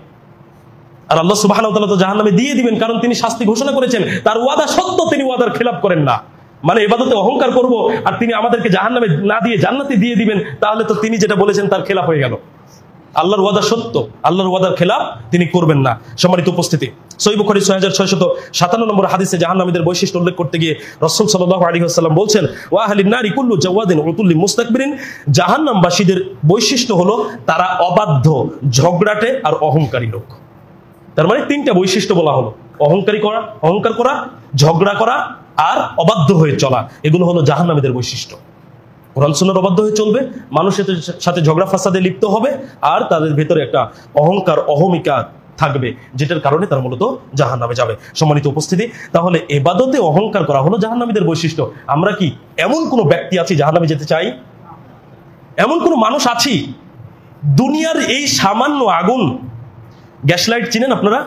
আর আল্লাহ সুবহানাহু ওয়া তাআলা তো জাহান্নামে দিয়ে দিবেন, কারণ তিনি শাস্তি ঘোষণা করেছেন। তার ওয়াদা সত্য, তিনি ওয়াদার খেলাপ করেন না। মানে ইবাদতে অহংকার করব আর তিনি আমাদেরকে জাহান্নামে না দিয়ে জান্নাতে দিয়ে দিবেন, তাহলে তো তিনি যেটা বলেছেন তার খেলাপ হয়ে গেল। আল্লাহর ওয়াদা সত্য, আল্লাহর ওয়াদার খেলাপ তিনি করবেন না। সম্মানিত উপস্থিতি, সহিহ বুখারী 6657 নম্বর হাদিসে জাহান্নামীদের বৈশিষ্ট্য উল্লেখ করতে গিয়ে রাসূল সাল্লাল্লাহু আলাইহি ওয়াসাল্লাম বলছেন ওয়া আহলিন নারি কুল্লু জাওয়াদিন উতুল্লি মুস্তাকবিরিন, জাহান্নামবাসীদের বৈশিষ্ট্য হলো তারা অবাধ্য, ঝগড়াটে আর অহংকারী লোক। তার মানে তিনটা বৈশিষ্ট্য বলা হলো, অহংকার করা, ঝগড়া করা আর অবাধ্য হয়ে চলা। এগুলো হলো জাহান্নামীদের বৈশিষ্ট্য। কোরআন সুন্নাহর অবাধ্য হয়ে চলবে, মানুষের সাথে ঝগড়া ফাসাদে লিপ্ত হবে, আর তাদের ভেতরে একটা অহংকার অহমিকা থাকবে, যেটার কারণে তারা মূলত জাহান্নামে যাবে। সম্মানিত উপস্থিতি, তাহলে ইবাদতে অহংকার করা হলো জাহান্নামীদের বৈশিষ্ট্য। আমরা কি এমন কোন ব্যক্তি আছি জাহান্নামে যেতে চাই? এমন কোন মানুষ আছি? দুনিয়ার এই সামান্য আগুন, গ্যাস লাইট চিনেন আপনারা?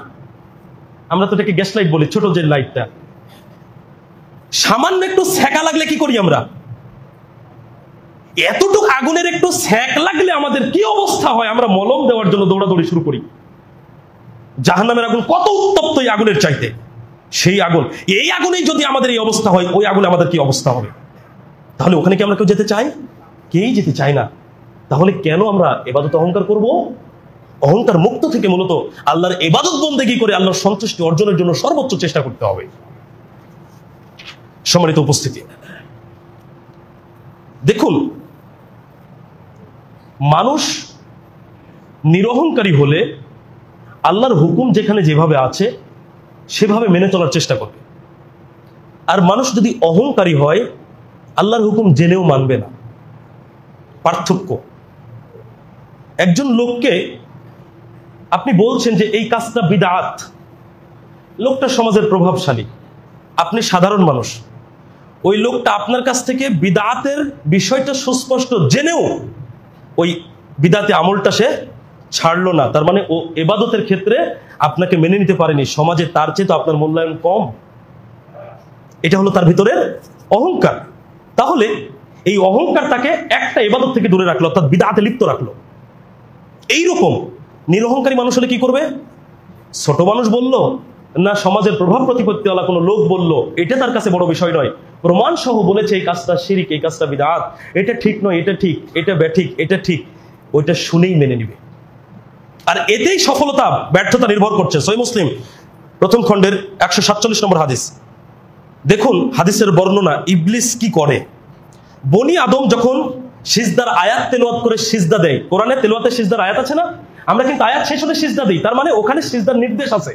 আমরা তো এটাকে গ্যাস লাইট বলি, ছোট যে লাইটটা, সামান্য একটু সেকা লাগলে কি করি আমরা? এতটুকু আগুনের একটু সেক লাগলে আমাদের কি অবস্থা হয়? আমরা মলম দেওয়ার জন্য দৌড়াদৌড়ি শুরু করি। জাহান্নামের আগুন কত উত্তপ্ত এই আগুনের চাইতে। সেই আগুন, এই আগুনেই যদি আমাদের এই অবস্থা হয়, ওই আগুনে আমাদের কি অবস্থা হবে? তাহলে ওখানে কি আমরা কেউ যেতে চাই? কেউই যেতে চাই না। তাহলে কেন আমরা ইবাদতে অহংকার করব? অহংকার মুক্ত থেকে মূলত আল্লাহর ইবাদত বন্দেগী করে আল্লাহর সন্তুষ্টি অর্জনের জন্য সর্বোচ্চ চেষ্টা করতে হবে। সম্মানিত উপস্থিতি, দেখুন, মানুষ নিরহংকারী হলে আল্লাহর হুকুম যেখানে যেভাবে আছে সেভাবে মেনে চলার চেষ্টা করবে। আর মানুষ যদি অহংকারী হয়, আল্লাহর হুকুম জেনেও মানবে না। পার্থক্য। একজন লোককে আপনি বলছেন যে এই কাজটা বিদআত, লোকটা সমাজের প্রভাবশালী, আপনি সাধারণ মানুষ, ওই লোকটা আপনার কাছ থেকে বিদআতের বিষয়টা সুস্পষ্ট জেনেও ওই বিদআতি আমলটা সে ছাড়লো না, তার মানে ও ইবাদতের ক্ষেত্রে আপনাকে মেনে নিতে পারেনি। সমাজে তার চেয়ে তো আপনার মূল্যায়ন কম। এটা হলো তার ভিতরের অহংকার। তাহলে এই অহংকার তাকে একটা ইবাদত থেকে দূরে রাখলো, অর্থাৎ বিদআতে লিপ্ত রাখলো। এইরকম নিরহংকারী মানুষ হলে কি করবে? ছোট মানুষ বলল না সমাজের প্রভাব প্রতিপত্তিওয়ালা কোনো লোক বলল, এটা তার কাছে বড় বিষয় নয়। প্রমাণ সহ বলেছে এই কাজটা শিরিক, এই কাজটা বিদআত, এটা ঠিক নয়, এটা ঠিক, এটা ব্যাঠিক, এটা ঠিক, ওইটা শুনেই মেনে নিবে। আর এতেই সফলতা ব্যর্থতা নির্ভর করছে। সহিহ মুসলিম প্রথম খণ্ডের 147 নম্বর হাদিস। দেখুন হাদিসের বর্ণনা, ইবলিস কি করে। বনি আদম যখন সিজদার আয়াত তেলাওয়াত করে সিজদা দেয়, কোরআনে তেলাওয়াতে সিজদার আয়াত আছে না? আমরা কিন্তু আয়াত শেষ হলে সিজদা দিই, তার মানে ওখানে সিজদার নির্দেশ আছে,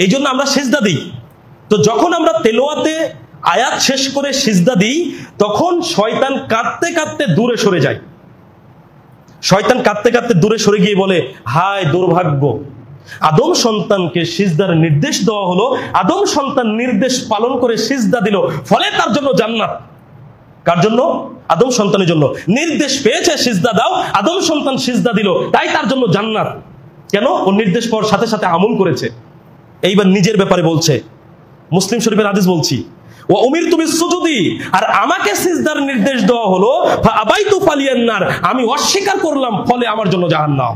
এই জন্য আমরা সিজদা দিই। তো যখন আমরা তেলাওয়াতে আয়াত শেষ করে সিজদা দিই, তখন শয়তান কাঁদতে কাঁদতে দূরে সরে যায়। শয়তান কাঁদতে কাঁদতে দূরে সরে গিয়ে বলে, হায় দুর্ভাগ্য, আদম সন্তানকে সিজদার নির্দেশ দেওয়া হলো, আদম সন্তান নির্দেশ পালন করে সিজদা দিল, ফলে তার জন্য জান্নাত। কার জন্য? আদম সন্তানের জন্য। নির্দেশ পেয়েছে সিজদা দাও, আদম সন্তান সিজদা দিল, তাই তার জন্য জান্নাত। কেন? ও নির্দেশ পাওয়ার সাথে সাথে আমল করেছে। এইবার নিজের ব্যাপারে বলছে, মুসলিম শরীফের হাদিস বলছি, ও উমিরতু বিসসুজুদি, আর আমাকে সিজদার নির্দেশ দেওয়া হলো, ফাআবাইতু ফালিয়ান্নার, আমি অস্বীকার করলাম, ফলে আমার জন্য জাহান্নাম।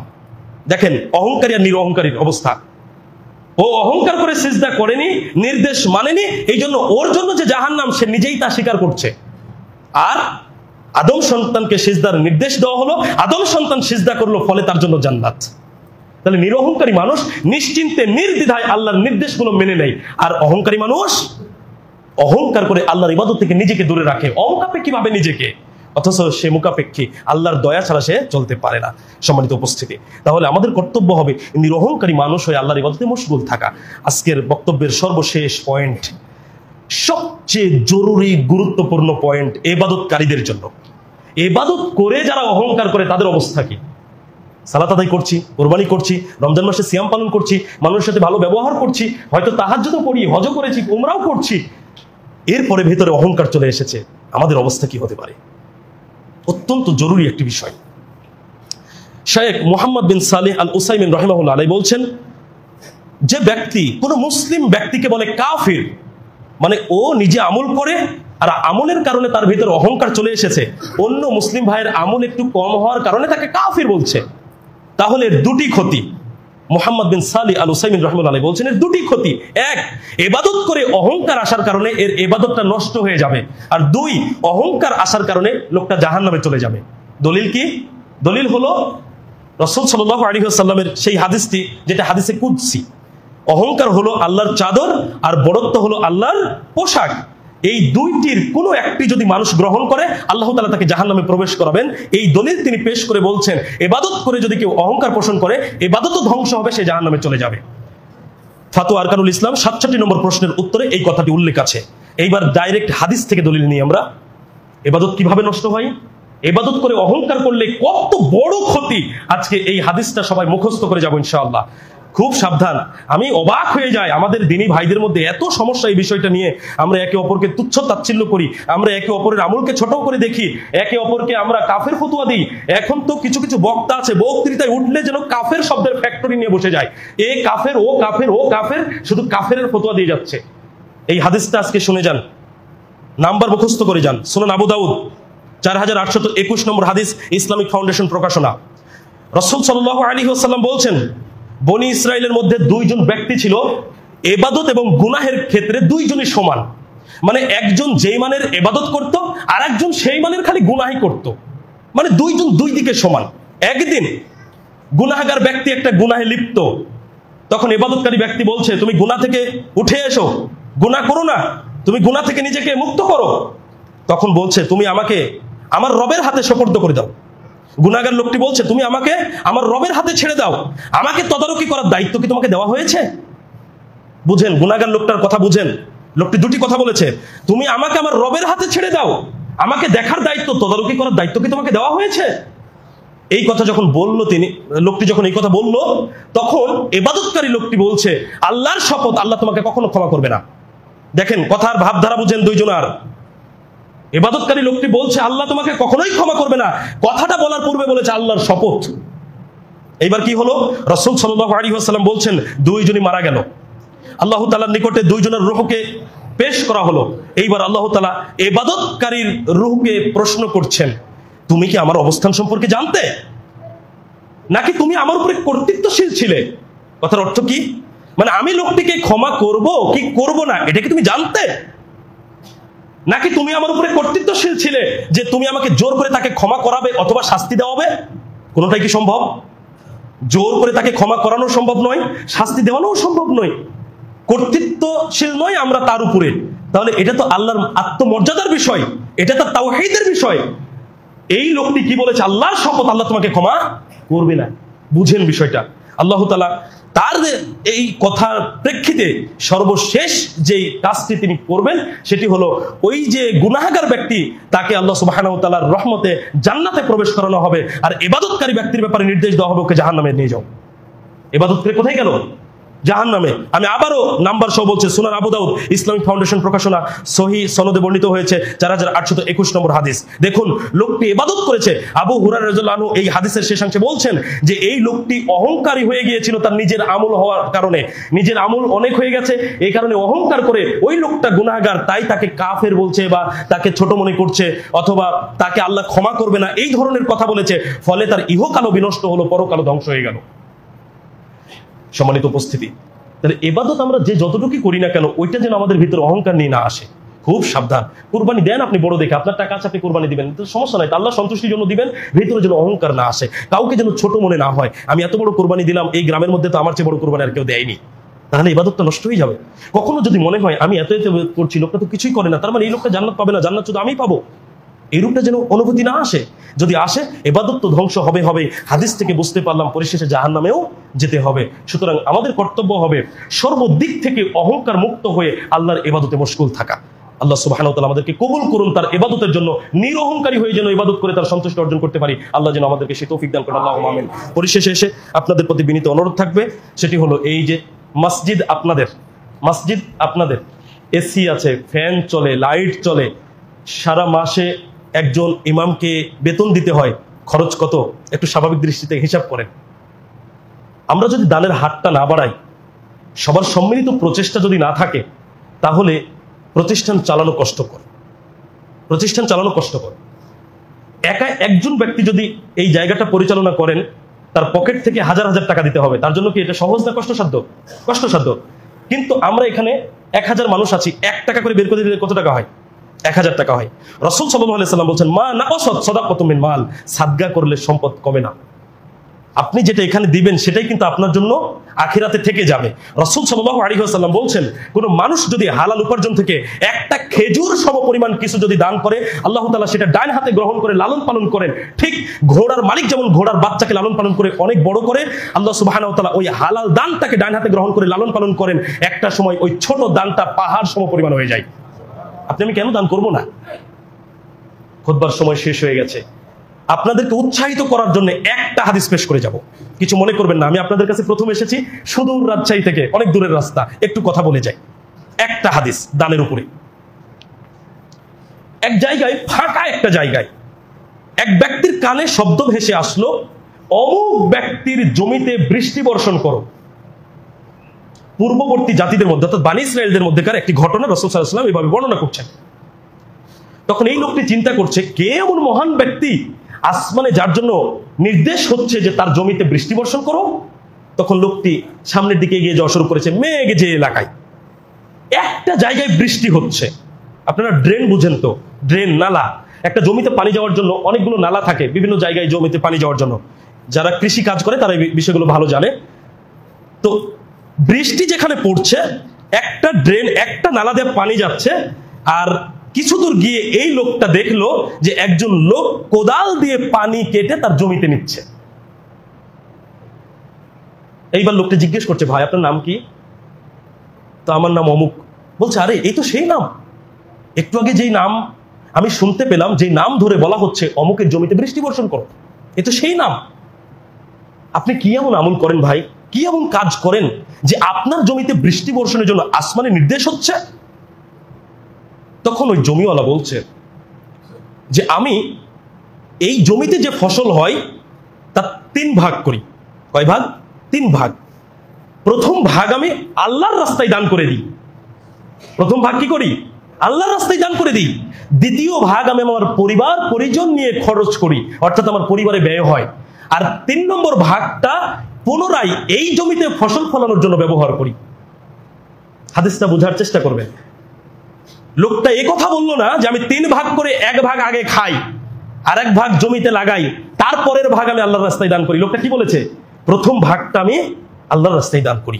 দেখেন অহংকারী আর নিরহংকারীর অবস্থা। ও অহংকার করে সিজদা করেনি, নির্দেশ মানেনি, এই জন্য ওর জন্য যে জাহান্নাম সে নিজেই তা স্বীকার করছে। আর আদম সন্তানকে সিজদার নির্দেশ দেওয়া হলো, আদম সন্তান সিজদা করলো, ফলে তার জন্য জান্নাত। তাহলে নিরহংকারী মানুষ নিশ্চিন্তে নির্দ্বিধায় আল্লাহর নির্দেশগুলো মেনে নেয়, আর অহংকারী মানুষ অহংকার করে আল্লাহর ইবাদত থেকে নিজেকে দূরে রাখে, অমুখাপেক্ষী ভাবে নিজেকে, অথচ সে মুখাপেক্ষী, আল্লাহর দয়া ছাড়া সে চলতে পারে না। সম্মানিত উপস্থিতি, তাহলে আমাদের কর্তব্য হবে নিরহংকারী মানুষ হয়ে আল্লাহর ইবাদতে মশগুল থাকা। আজকের বক্তব্যের সর্বশেষ পয়েন্ট, সবচেয়ে জরুরি গুরুত্বপূর্ণ পয়েন্ট ইবাদতকারীদের জন্য। ইবাদত করে যারা অহংকার করে তাদের অবস্থা কি? সালাত আদায় করছি, কোরবানি করছি, রমজান মাসে সিয়াম পালন করছি, মানুষের সাথে ভালো ব্যবহার করছি, হয়তো তাহাজ্জুদও পড়ি, হজও করেছি, উমরাও করছি, এরপরে ভেতরে অহংকার চলে এসেছে, আমাদের অবস্থা কি হতে পারে? অত্যন্ত জরুরি একটি বিষয়। শায়েখ মুহাম্মদ বিন সালেহ আল উসাইমিন রাহিমাহুল্লাহ আলাইহি বলছেন, যে ব্যক্তি কোন মুসলিম ব্যক্তিকে বলে কাফির, মানে ও নিজে আমল করে আর আমলের কারণে তার ভিতরে অহংকার চলে এসেছে, অন্য মুসলিম ভাইয়ের আমল একটু কম হওয়ার কারণে তাকে কাফির বলছে, তাহলে এর দুটি ক্ষতি। মুহাম্মদ বিন সালেহ আল উসাইমিন রাহিমাহুল্লাহ আলাইহি বলছেন, এর দুটি ক্ষতি। এক, ইবাদত করে অহংকার আসার কারণে এর ইবাদতটা নষ্ট হয়ে যাবে, আর দুই, অহংকার আসার কারণে লোকটা জাহান্নামে চলে যাবে। দলিল কি? দলিল হলো রাসূল সাল্লাল্লাহু আলাইহি ওয়াসাল্লামের সেই হাদিসটি, যেটা হাদিসে কুদসি। অহংকার হলো আল্লাহর চাদর আর বড়ত্ব হলো আল্লাহর পোশাক। এই দুইটির কোনো একটি যদি মানুষ গ্রহণ করে, আল্লাহ তাআলা তাকে জাহান্নামে প্রবেশ করাবেন। এই দলিল তিনি পেশ করে বলছেন, ইবাদত করে যদি কেউ অহংকার পোষণ করে, ইবাদতও ধ্বংস হবে, সে জাহান্নামে চলে যাবে। ফাতোয়া আরকানুল ইসলাম 67 নম্বর প্রশ্নের উত্তরে এই কথাটি উল্লেখ আছে। এইবার ডাইরেক্ট হাদিস থেকে দলিল নিই আমরা। ইবাদত কিভাবে নষ্ট হয়? ইবাদত করে অহংকার করলে কত বড় ক্ষতি, আজকে এই হাদিসটা সবাই মুখস্থ করে যাবো ইনশাআল্লাহ। খুব সাবধান। আমি অবাক হয়ে যাই, আমাদের দিনী ভাইদের মধ্যে এত সমস্যা এই বিষয়টা নিয়ে। আমরা একে অপরকে তুচ্ছ তাচ্ছিল্য করি, আমরা একে অপরের আমলকে ছোট করে দেখি, একে অপরকে আমরা কাফের ফতোয়া দিই। এখন তো কিছু কিছু বক্তা আছে, বক্তৃতায় উঠলে যেন কাফের শব্দের ফ্যাক্টরি নিয়ে বসে যায়। এ কাফের, ও কাফের, ও কাফের, শুধু কাফের ফতোয়া দিয়ে যাচ্ছে। এই হাদিসটা আজকে শুনে যান, নাম্বার মুখস্থ করে যান। সুনান আবু দাউদ 4821 নম্বর হাদিস, ইসলামিক ফাউন্ডেশন প্রকাশনা। রাসূল সাল্লাল্লাহু আলাইহি ওয়াসাল্লাম বলছেন, বনি ইসরাইলের মধ্যে দুইজন ব্যক্তি ছিল, ইবাদত এবং গুনাহের ক্ষেত্রে দুইজনই সমান। মানে একজন যেই মানের ইবাদত করত, আর একজন সেই মানের খালি গুনাহই করত। মানে দুইজন দুই দিকে সমান। একদিন গুনাহগার ব্যক্তি একটা গুনাহে লিপ্ত, তখন ইবাদতকারী ব্যক্তি বলছে, তুমি গুনাহ থেকে উঠে এসো, গুনাহ করো না, তুমি গুনাহ থেকে নিজেকে মুক্ত করো। তখন বলছে, তুমি আমাকে আমার রবের হাতে সুপর্দ করে দাও। গুনাহগার লোকটি বলছে, তুমি আমাকে আমার রবের হাতে ছেড়ে দাও, আমাকে তদারকি করার দায়িত্ব কি তোমাকে দেওয়া হয়েছে? বুঝেন গুনাহগার লোকটার কথা, বুঝেন। লোকটি দুটি কথা বলেছে, তুমি আমাকে আমার রবের হাতে ছেড়ে দাও, আমাকে দেখার দায়িত্ব, তদারকি করার দায়িত্ব কি তোমাকে দেওয়া হয়েছে? এই কথা যখন বলল লোকটি যখন এই কথা বলল, তখন ইবাদতকারী লোকটি বলছে, আল্লাহর শপথ, আল্লাহ তোমাকে কখনো ক্ষমা করবে না। দেখেন কথার ভাবধারা বুঝেন দুইজনার। ইবাদতকারী লোকটি বলছে, আল্লাহ তোমাকে কখনোই ক্ষমা করবে না, কথাটা বলার পূর্বে বলেছে আল্লাহর শপথ। এইবার কি হলো? রাসূল সাল্লাল্লাহু আলাইহি ওয়াসাল্লাম বলছেন, দুইজনই মারা গেল। আল্লাহ তাআলার নিকটে দুইজনের রূহকে পেশ করা হলো। এইবার আল্লাহ তাআলা ইবাদতকারীর রূহকে প্রশ্ন করছেন, তুমি কি আমার অবস্থান সম্পর্কে জানতে, নাকি তুমি আমার উপরে কর্তৃত্বশীল ছিলে? কথার অর্থ কি? মানে আমি লোকটিকে ক্ষমা করব কি করব না, এটা কি তুমি জানতে, নাকি তুমি আমার উপরে কর্তৃত্বশীল ছিলে যে তুমি আমাকে জোর করে তাকে ক্ষমা করাবে অথবা শাস্তি দেওয়াবে? কোনোটাই কি সম্ভব? জোর করে তাকে ক্ষমা করানো সম্ভব নয়, শাস্তি দেওয়ানো সম্ভব নয়, কর্তৃত্বশীল নয় আমরা তার উপরে। তাহলে এটা তো আল্লাহর আত্মমর্যাদার বিষয়, এটা তো তাওহীদের বিষয়। এই লোকটি কি বলেছে? আল্লাহর শপথ, আল্লাহ তোমাকে ক্ষমা করবে না। বুঝেন বিষয়টা। আল্লাহ তাআলা তার এই কথার প্রেক্ষিতে সর্বশেষ যে কাজটি তিনি করবেন সেটি হলো, ওই যে গুনাহগার ব্যক্তি তাকে আল্লাহ সুবহানাহু ওয়া তাআলার রহমতে জান্নাতে প্রবেশ করানো হবে, আর ইবাদতকারী ব্যক্তির ব্যাপারে নির্দেশ দেওয়া হবে, ওকে জাহান্নামে নিয়ে যাও। ইবাদতকারী কোথায় গেল? জাহান্নামে। আমি আবারও নাম্বার সহ বলছি, সুনান আবু দাউদ, ইসলামিক ফাউন্ডেশন প্রকাশনা, সহিহ সনদে বর্ণিত হয়েছে 4821 নম্বর হাদিস। দেখুন, লোকটি ইবাদত করেছে। আবু হুরায়রা রাদিয়াল্লাহু আনহু এই হাদিসের শেষাংশে বলছেন যে এই লোকটি অহংকারী হয়ে গিয়েছিল তার নিজের আমল হওয়ার কারণে। নিজের আমল অনেক হয়ে গেছে, এই কারণে অহংকার করে ওই লোকটা গুনাহগার, তাই তাকে কাফের বলছে বা তাকে ছোট মনে করছে, অথবা তাকে আল্লাহ ক্ষমা করবে না, এই ধরনের কথা বলেছে। ফলে তার ইহকালও বিনষ্ট হলো, পরকালও ধ্বংস হয়ে গেল। সম্মানিত উপস্থিতি, তাহলে ইবাদত আমরা যে যতটুকু করি না কেন, ওইটা যেন আমাদের ভিতরে অহংকার নিয়ে না আসে। খুব সাবধান। কুরবানি দেন আপনি বড় দেখে, আপনার টাকা আছে আপনি কুরবানি দিবেন, সমস্যা নাই, আল্লাহ সন্তুষ্টির জন্য দিবেন, ভিতরে যেন অহংকার না আসে, কাউকে যেন ছোট মনে না হয়। আমি এত বড় কুরবানি দিলাম, এই গ্রামের মধ্যে তো আমার চেয়ে বড় কুরবানি আর কেউ দেয়নি, তাহলে ইবাদতটা নষ্ট হয়ে যাবে। কখনো যদি মনে হয় আমি এত এত করছি, লোকটা তো কিছুই করে না, তার মানে এই লোকটা জান্নাত পাবে না, জান্নাত শুধু আমি পাবো, এইরূপটা যেন অনুভূতি না আসে। যদি আসে, ইবাদত তো ধ্বংস হবে হবে। হাদিস থেকে বুঝতে পারলাম পরিশেষে জাহান্নামেও যেতে হবে। সুতরাং আমাদের কর্তব্য হবে সর্বদিক থেকে অহংকার মুক্ত হয়ে আল্লাহর ইবাদতে মশগুল থাকা। আল্লাহ সুবহানাহু ওয়া তাআলা আমাদেরকে কবুল করুন, তার ইবাদতের জন্য নিরহংকারী হয়ে যেন ইবাদত করে তার সন্তুষ্টি অর্জন করতে পারি। আল্লাহ যেন আমাদেরকে সেই তৌফিক দান করেন, আল্লাহুম্মা আমিন। পরিশেষে এসে আপনাদের প্রতি বিনীত অনুরোধ থাকবে, সেটি হলো এই যে মসজিদ আপনাদের এসি আছে, ফ্যান চলে, লাইট চলে, সারা মাসে একজন ইমামকে বেতন দিতে হয়, খরচ কত একটু স্বাভাবিক দৃষ্টিতে হিসাব করেন। আমরা যদি দানের হাতটা না বাড়াই, সবার সম্মিলিত প্রচেষ্টা যদি না থাকে, তাহলে প্রতিষ্ঠান চালানো কষ্টকর। একা একজন ব্যক্তি যদি এই জায়গাটা পরিচালনা করেন, তার পকেট থেকে হাজার হাজার টাকা দিতে হবে। তার জন্য কি এটা সহজ না কষ্টসাধ্য? কিন্তু আমরা এখানে 1000 মানুষ আছি, 1 টাকা করে বের করে দিলে কত টাকা হয়? 1000 টাকা হয়। রাসূল সাল্লাল্লাহু আলাইহি ওয়াসাল্লাম বলছেন, মা নাকাসাত সাদাকাতুম মিন মাল, সাদকা করলে সম্পদ কমে না। আপনি যেটা এখানে দিবেন সেটাই কিন্তু আপনার জন্য আখিরাতে থেকে যাবে। রাসূল সাল্লাল্লাহু আলাইহি ওয়াসাল্লাম বলছেন, কোন মানুষ যদি হালাল উপার্জন থেকে একটা খেজুর সমপরিমাণ কিছু যদি দান করে, আল্লাহ তাআলা সেটা ডান হাতে গ্রহণ করে লালন পালন করেন। ঠিক ঘোড়ার মালিক যেমন ঘোড়ার বাচ্চাকে লালন পালন করে অনেক বড় করে, আল্লাহ সুবহানাহু ওয়া তাআলা ওই হালাল দানটাকে ডান হাতে গ্রহণ করে লালন পালন করেন। একটা সময় ওই ছোট দানটা পাহাড় সমপরিমাণ হয়ে যায়। আপনি আমি কেন দান করব না? খুতবার সময় শেষ হয়ে গেছে, আপনাদেরকে উৎসাহিত করার জন্য একটা হাদিস পেশ করে যাব। কিছু মনে করবেন না, আমি আপনাদের কাছে প্রথম এসেছি সুদূর রাজশাহী থেকে, অনেক দূরের রাস্তা, একটু কথা বলে যাই। একটা হাদিস দানের উপরে। এক জায়গায়, ফাঁকা একটা জায়গায় এক ব্যক্তির কানে শব্দ ভেসে আসলো, অমুক ব্যক্তির জমিতে বৃষ্টি বর্ষণ করো। পূর্ববর্তী জাতিদের মধ্যে, অর্থাৎ বনী ইসরাঈলদের মধ্যেকার একটি ঘটনা রাসূল সাল্লাল্লাহু আলাইহি ওয়াসাল্লাম এইভাবে বর্ণনা করছেন। তখন এই লোকটি চিন্তা করছে, কে এমন মহান ব্যক্তি আসমানে যার জন্য নির্দেশ হচ্ছে যে তার জমিতে বৃষ্টি বর্ষণ করো। তখন লোকটি সামনের দিকে এগিয়ে যাওয়া শুরু করেছে। মেঘ যে এলাকায় একটা জায়গায় বৃষ্টি হচ্ছে, আপনারা ড্রেন বুঝেন তো, ড্রেন, নালা। একটা জমিতে পানি যাওয়ার জন্য অনেকগুলো নালা থাকে বিভিন্ন জায়গায় জমিতে পানি যাওয়ার জন্য। যারা কৃষি কাজ করে তারা এই বিষয়গুলো ভালো জানে। তো বৃষ্টি যেখানে পড়ছে, একটা ড্রেন, একটা নালা দিয়ে পানি যাচ্ছে, আর কিছু দূর গিয়ে এই লোকটা দেখলো যে একজন লোক কোদাল দিয়ে পানি কেটে তার জমিতে নিচ্ছে। এইবার লোকটা জিজ্ঞেস করছে, ভাই আপনার নাম কি? তো আমার নাম অমুক। বলছে, আরে এই তো সেই নাম, একটু আগে যেই নাম আমি শুনতে পেলাম, যে নাম ধরে বলা হচ্ছে অমুকের জমিতে বৃষ্টি বর্ষণ করো, এ তো সেই নাম। আপনি কি এমন আমল করেন ভাই, কি এমন কাজ করেন যে আপনার জমিতে বৃষ্টি বর্ষণের জন্য আসমানে নির্দেশ হচ্ছে? তখন ওই জমিওয়ালা বলছে যে আমি এই জমিতে যে ফসল হয় তার 3 ভাগ করি। কয় ভাগ? 3 ভাগ। প্রথম ভাগ আমি আল্লাহর রাস্তায় দান করে দিই। প্রথম ভাগ কি করি? আল্লাহর রাস্তায় দান করে দিই। দ্বিতীয় ভাগ আমি আমার পরিবার পরিজন নিয়ে খরচ করি, অর্থাৎ আমার পরিবারে ব্যয় হয়। আর 3 নম্বর ভাগটা পুনরায় এই জমিতে ফসল ফলানোর জন্য ব্যবহার করি। হাদিসটা বোঝার চেষ্টা করবেন। লোকটা এই কথা বললো না যে আমি 3 ভাগ করে 1 ভাগ আগে খাই, আর 1 ভাগ জমিতে লাগাই, তারপরের ভাগ আমি আল্লাহর রাস্তায় দান করি। লোকটা কি বলেছে? প্রথম ভাগটা আমি আল্লাহর রাস্তায় দান করি।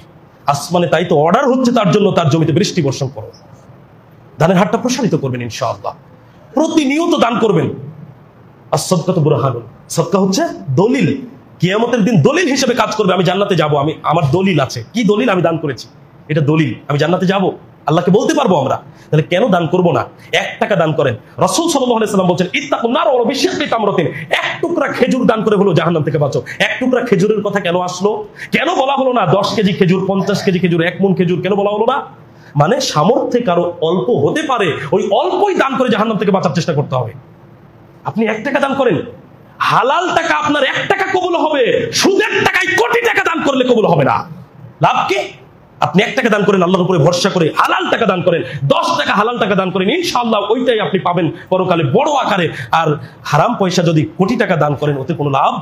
আসমানে তাই তো অর্ডার হচ্ছে তার জন্য তার জমিতে বৃষ্টি বর্ষণ করো। দানের হাতটা প্রসারিত করবেন ইনশাআল্লাহ। প্রতিনিয়ত দান করবেন। as-সাদকাতু বুরহানুন, সদকা হচ্ছে দলিল। কিয়ামতের দিন দলিল হিসেবে কাজ করবে। আমি জান্নাতে যাব, আমি আমার দলিল আছে। কি দলিল? আমি দান করেছি, এটা দলিল, আমি জান্নাতে যাব। আল্লাহকে বলতে পারবো আমরা। তাহলে কেন দান করব না? 1 টাকা দান করেন। রাসূল সাল্লাল্লাহু আলাইহি সাল্লাম বলেন, ইত্তাকুন নার ওয়া বিশিক্কি তামরাতিন। 1 টুকরা খেজুর দান করে হলো জাহান্নাম থেকে বাঁচো। 1 টুকরা খেজুরের কথা কেন আসলো? কেন বলা হলো না 10 কেজি খেজুর, 50 কেজি খেজুর, 1 মণ খেজুর? কেন বলা হলো না? মানে সামর্থ্যে কারো অল্প হতে পারে, ওই অল্পই দান করে জাহান্নাম থেকে বাঁচার চেষ্টা করতে হবে। আপনি 1 টাকা দান করেন, হালাল টাকা আপনার 1 টাকা কবুল হবে। সুদের টাকায় কোটি টাকা দান করলে কবুল হবে না। লাভ কি? আপনি 1 টাকা দান করেন আল্লাহর উপরে ভরসা করে, হালাল টাকা দান করেন, 10 টাকা হালাল টাকা দান করেন, ইনশাআল্লাহ ওইটাই আপনি পাবেন পরকালে বড় আকারে। আর হারাম পয়সা যদি কোটি টাকা দান করেন, ওতে কোনো লাভ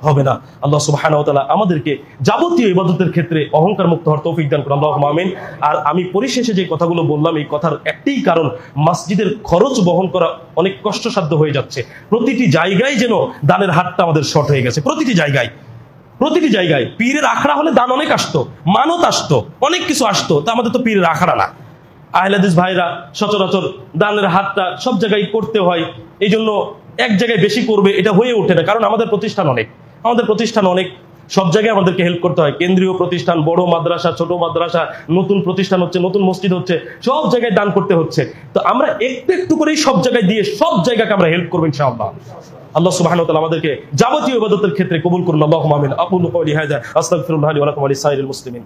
হবে না। আল্লাহ সুবহানাহু ওয়া তাআলা আমাদেরকে যাবতীয় ইবাদতের ক্ষেত্রে অহংকার মুক্ত হওয়ার তৌফিক দান করুন, আল্লাহুম্মা আমিন। আর আমি পরিশেষে যে কথাগুলো বললাম, এই কথার একটাই কারণ, মসজিদের খরচ বহন করা অনেক কষ্টসাধ্য হয়ে যাচ্ছে। প্রতিটি জায়গায় যেন দানের হাতটা আমাদের শর্ট হয়ে গেছে। প্রতিটি জায়গায় পীরের আখড়া হলে দান অনেক আসতো, মানত আসতো, অনেক কিছু আসতো। তা আমাদের তো পীরের আখড়া না। আহলে হাদিস ভাইরা সচরাচর দানের হাতটা সব জায়গায় করতে হয়, এই জন্য এক জায়গায় বেশি করবে এটা হয়ে ওঠে না। কারণ আমাদের প্রতিষ্ঠান অনেক, সব জায়গায় আমাদেরকে হেল্প করতে হয়। কেন্দ্রীয় প্রতিষ্ঠান, বড় মাদ্রাসা, ছোট মাদ্রাসা, নতুন প্রতিষ্ঠান হচ্ছে, নতুন মসজিদ হচ্ছে, সব জায়গায় দান করতে হচ্ছে। তো আমরা একটু একটু করেই সব জায়গায় দিয়ে সব জায়গাকে আমরা হেল্প করবো ইনশাআল্লাহ। আল্লাহ সুবহানাহু ওয়া তাআলা আমাদেরকে যাবতীয় ইবাদতের ক্ষেত্রে কবুল করুন, আল্লাহুম্মা আমিন। আকুলু কওলি হাযা আস্তাগফিরুল্লাহ লি ওয়া লাকুম ওয়া লিসাইরিল মুসলিমিন।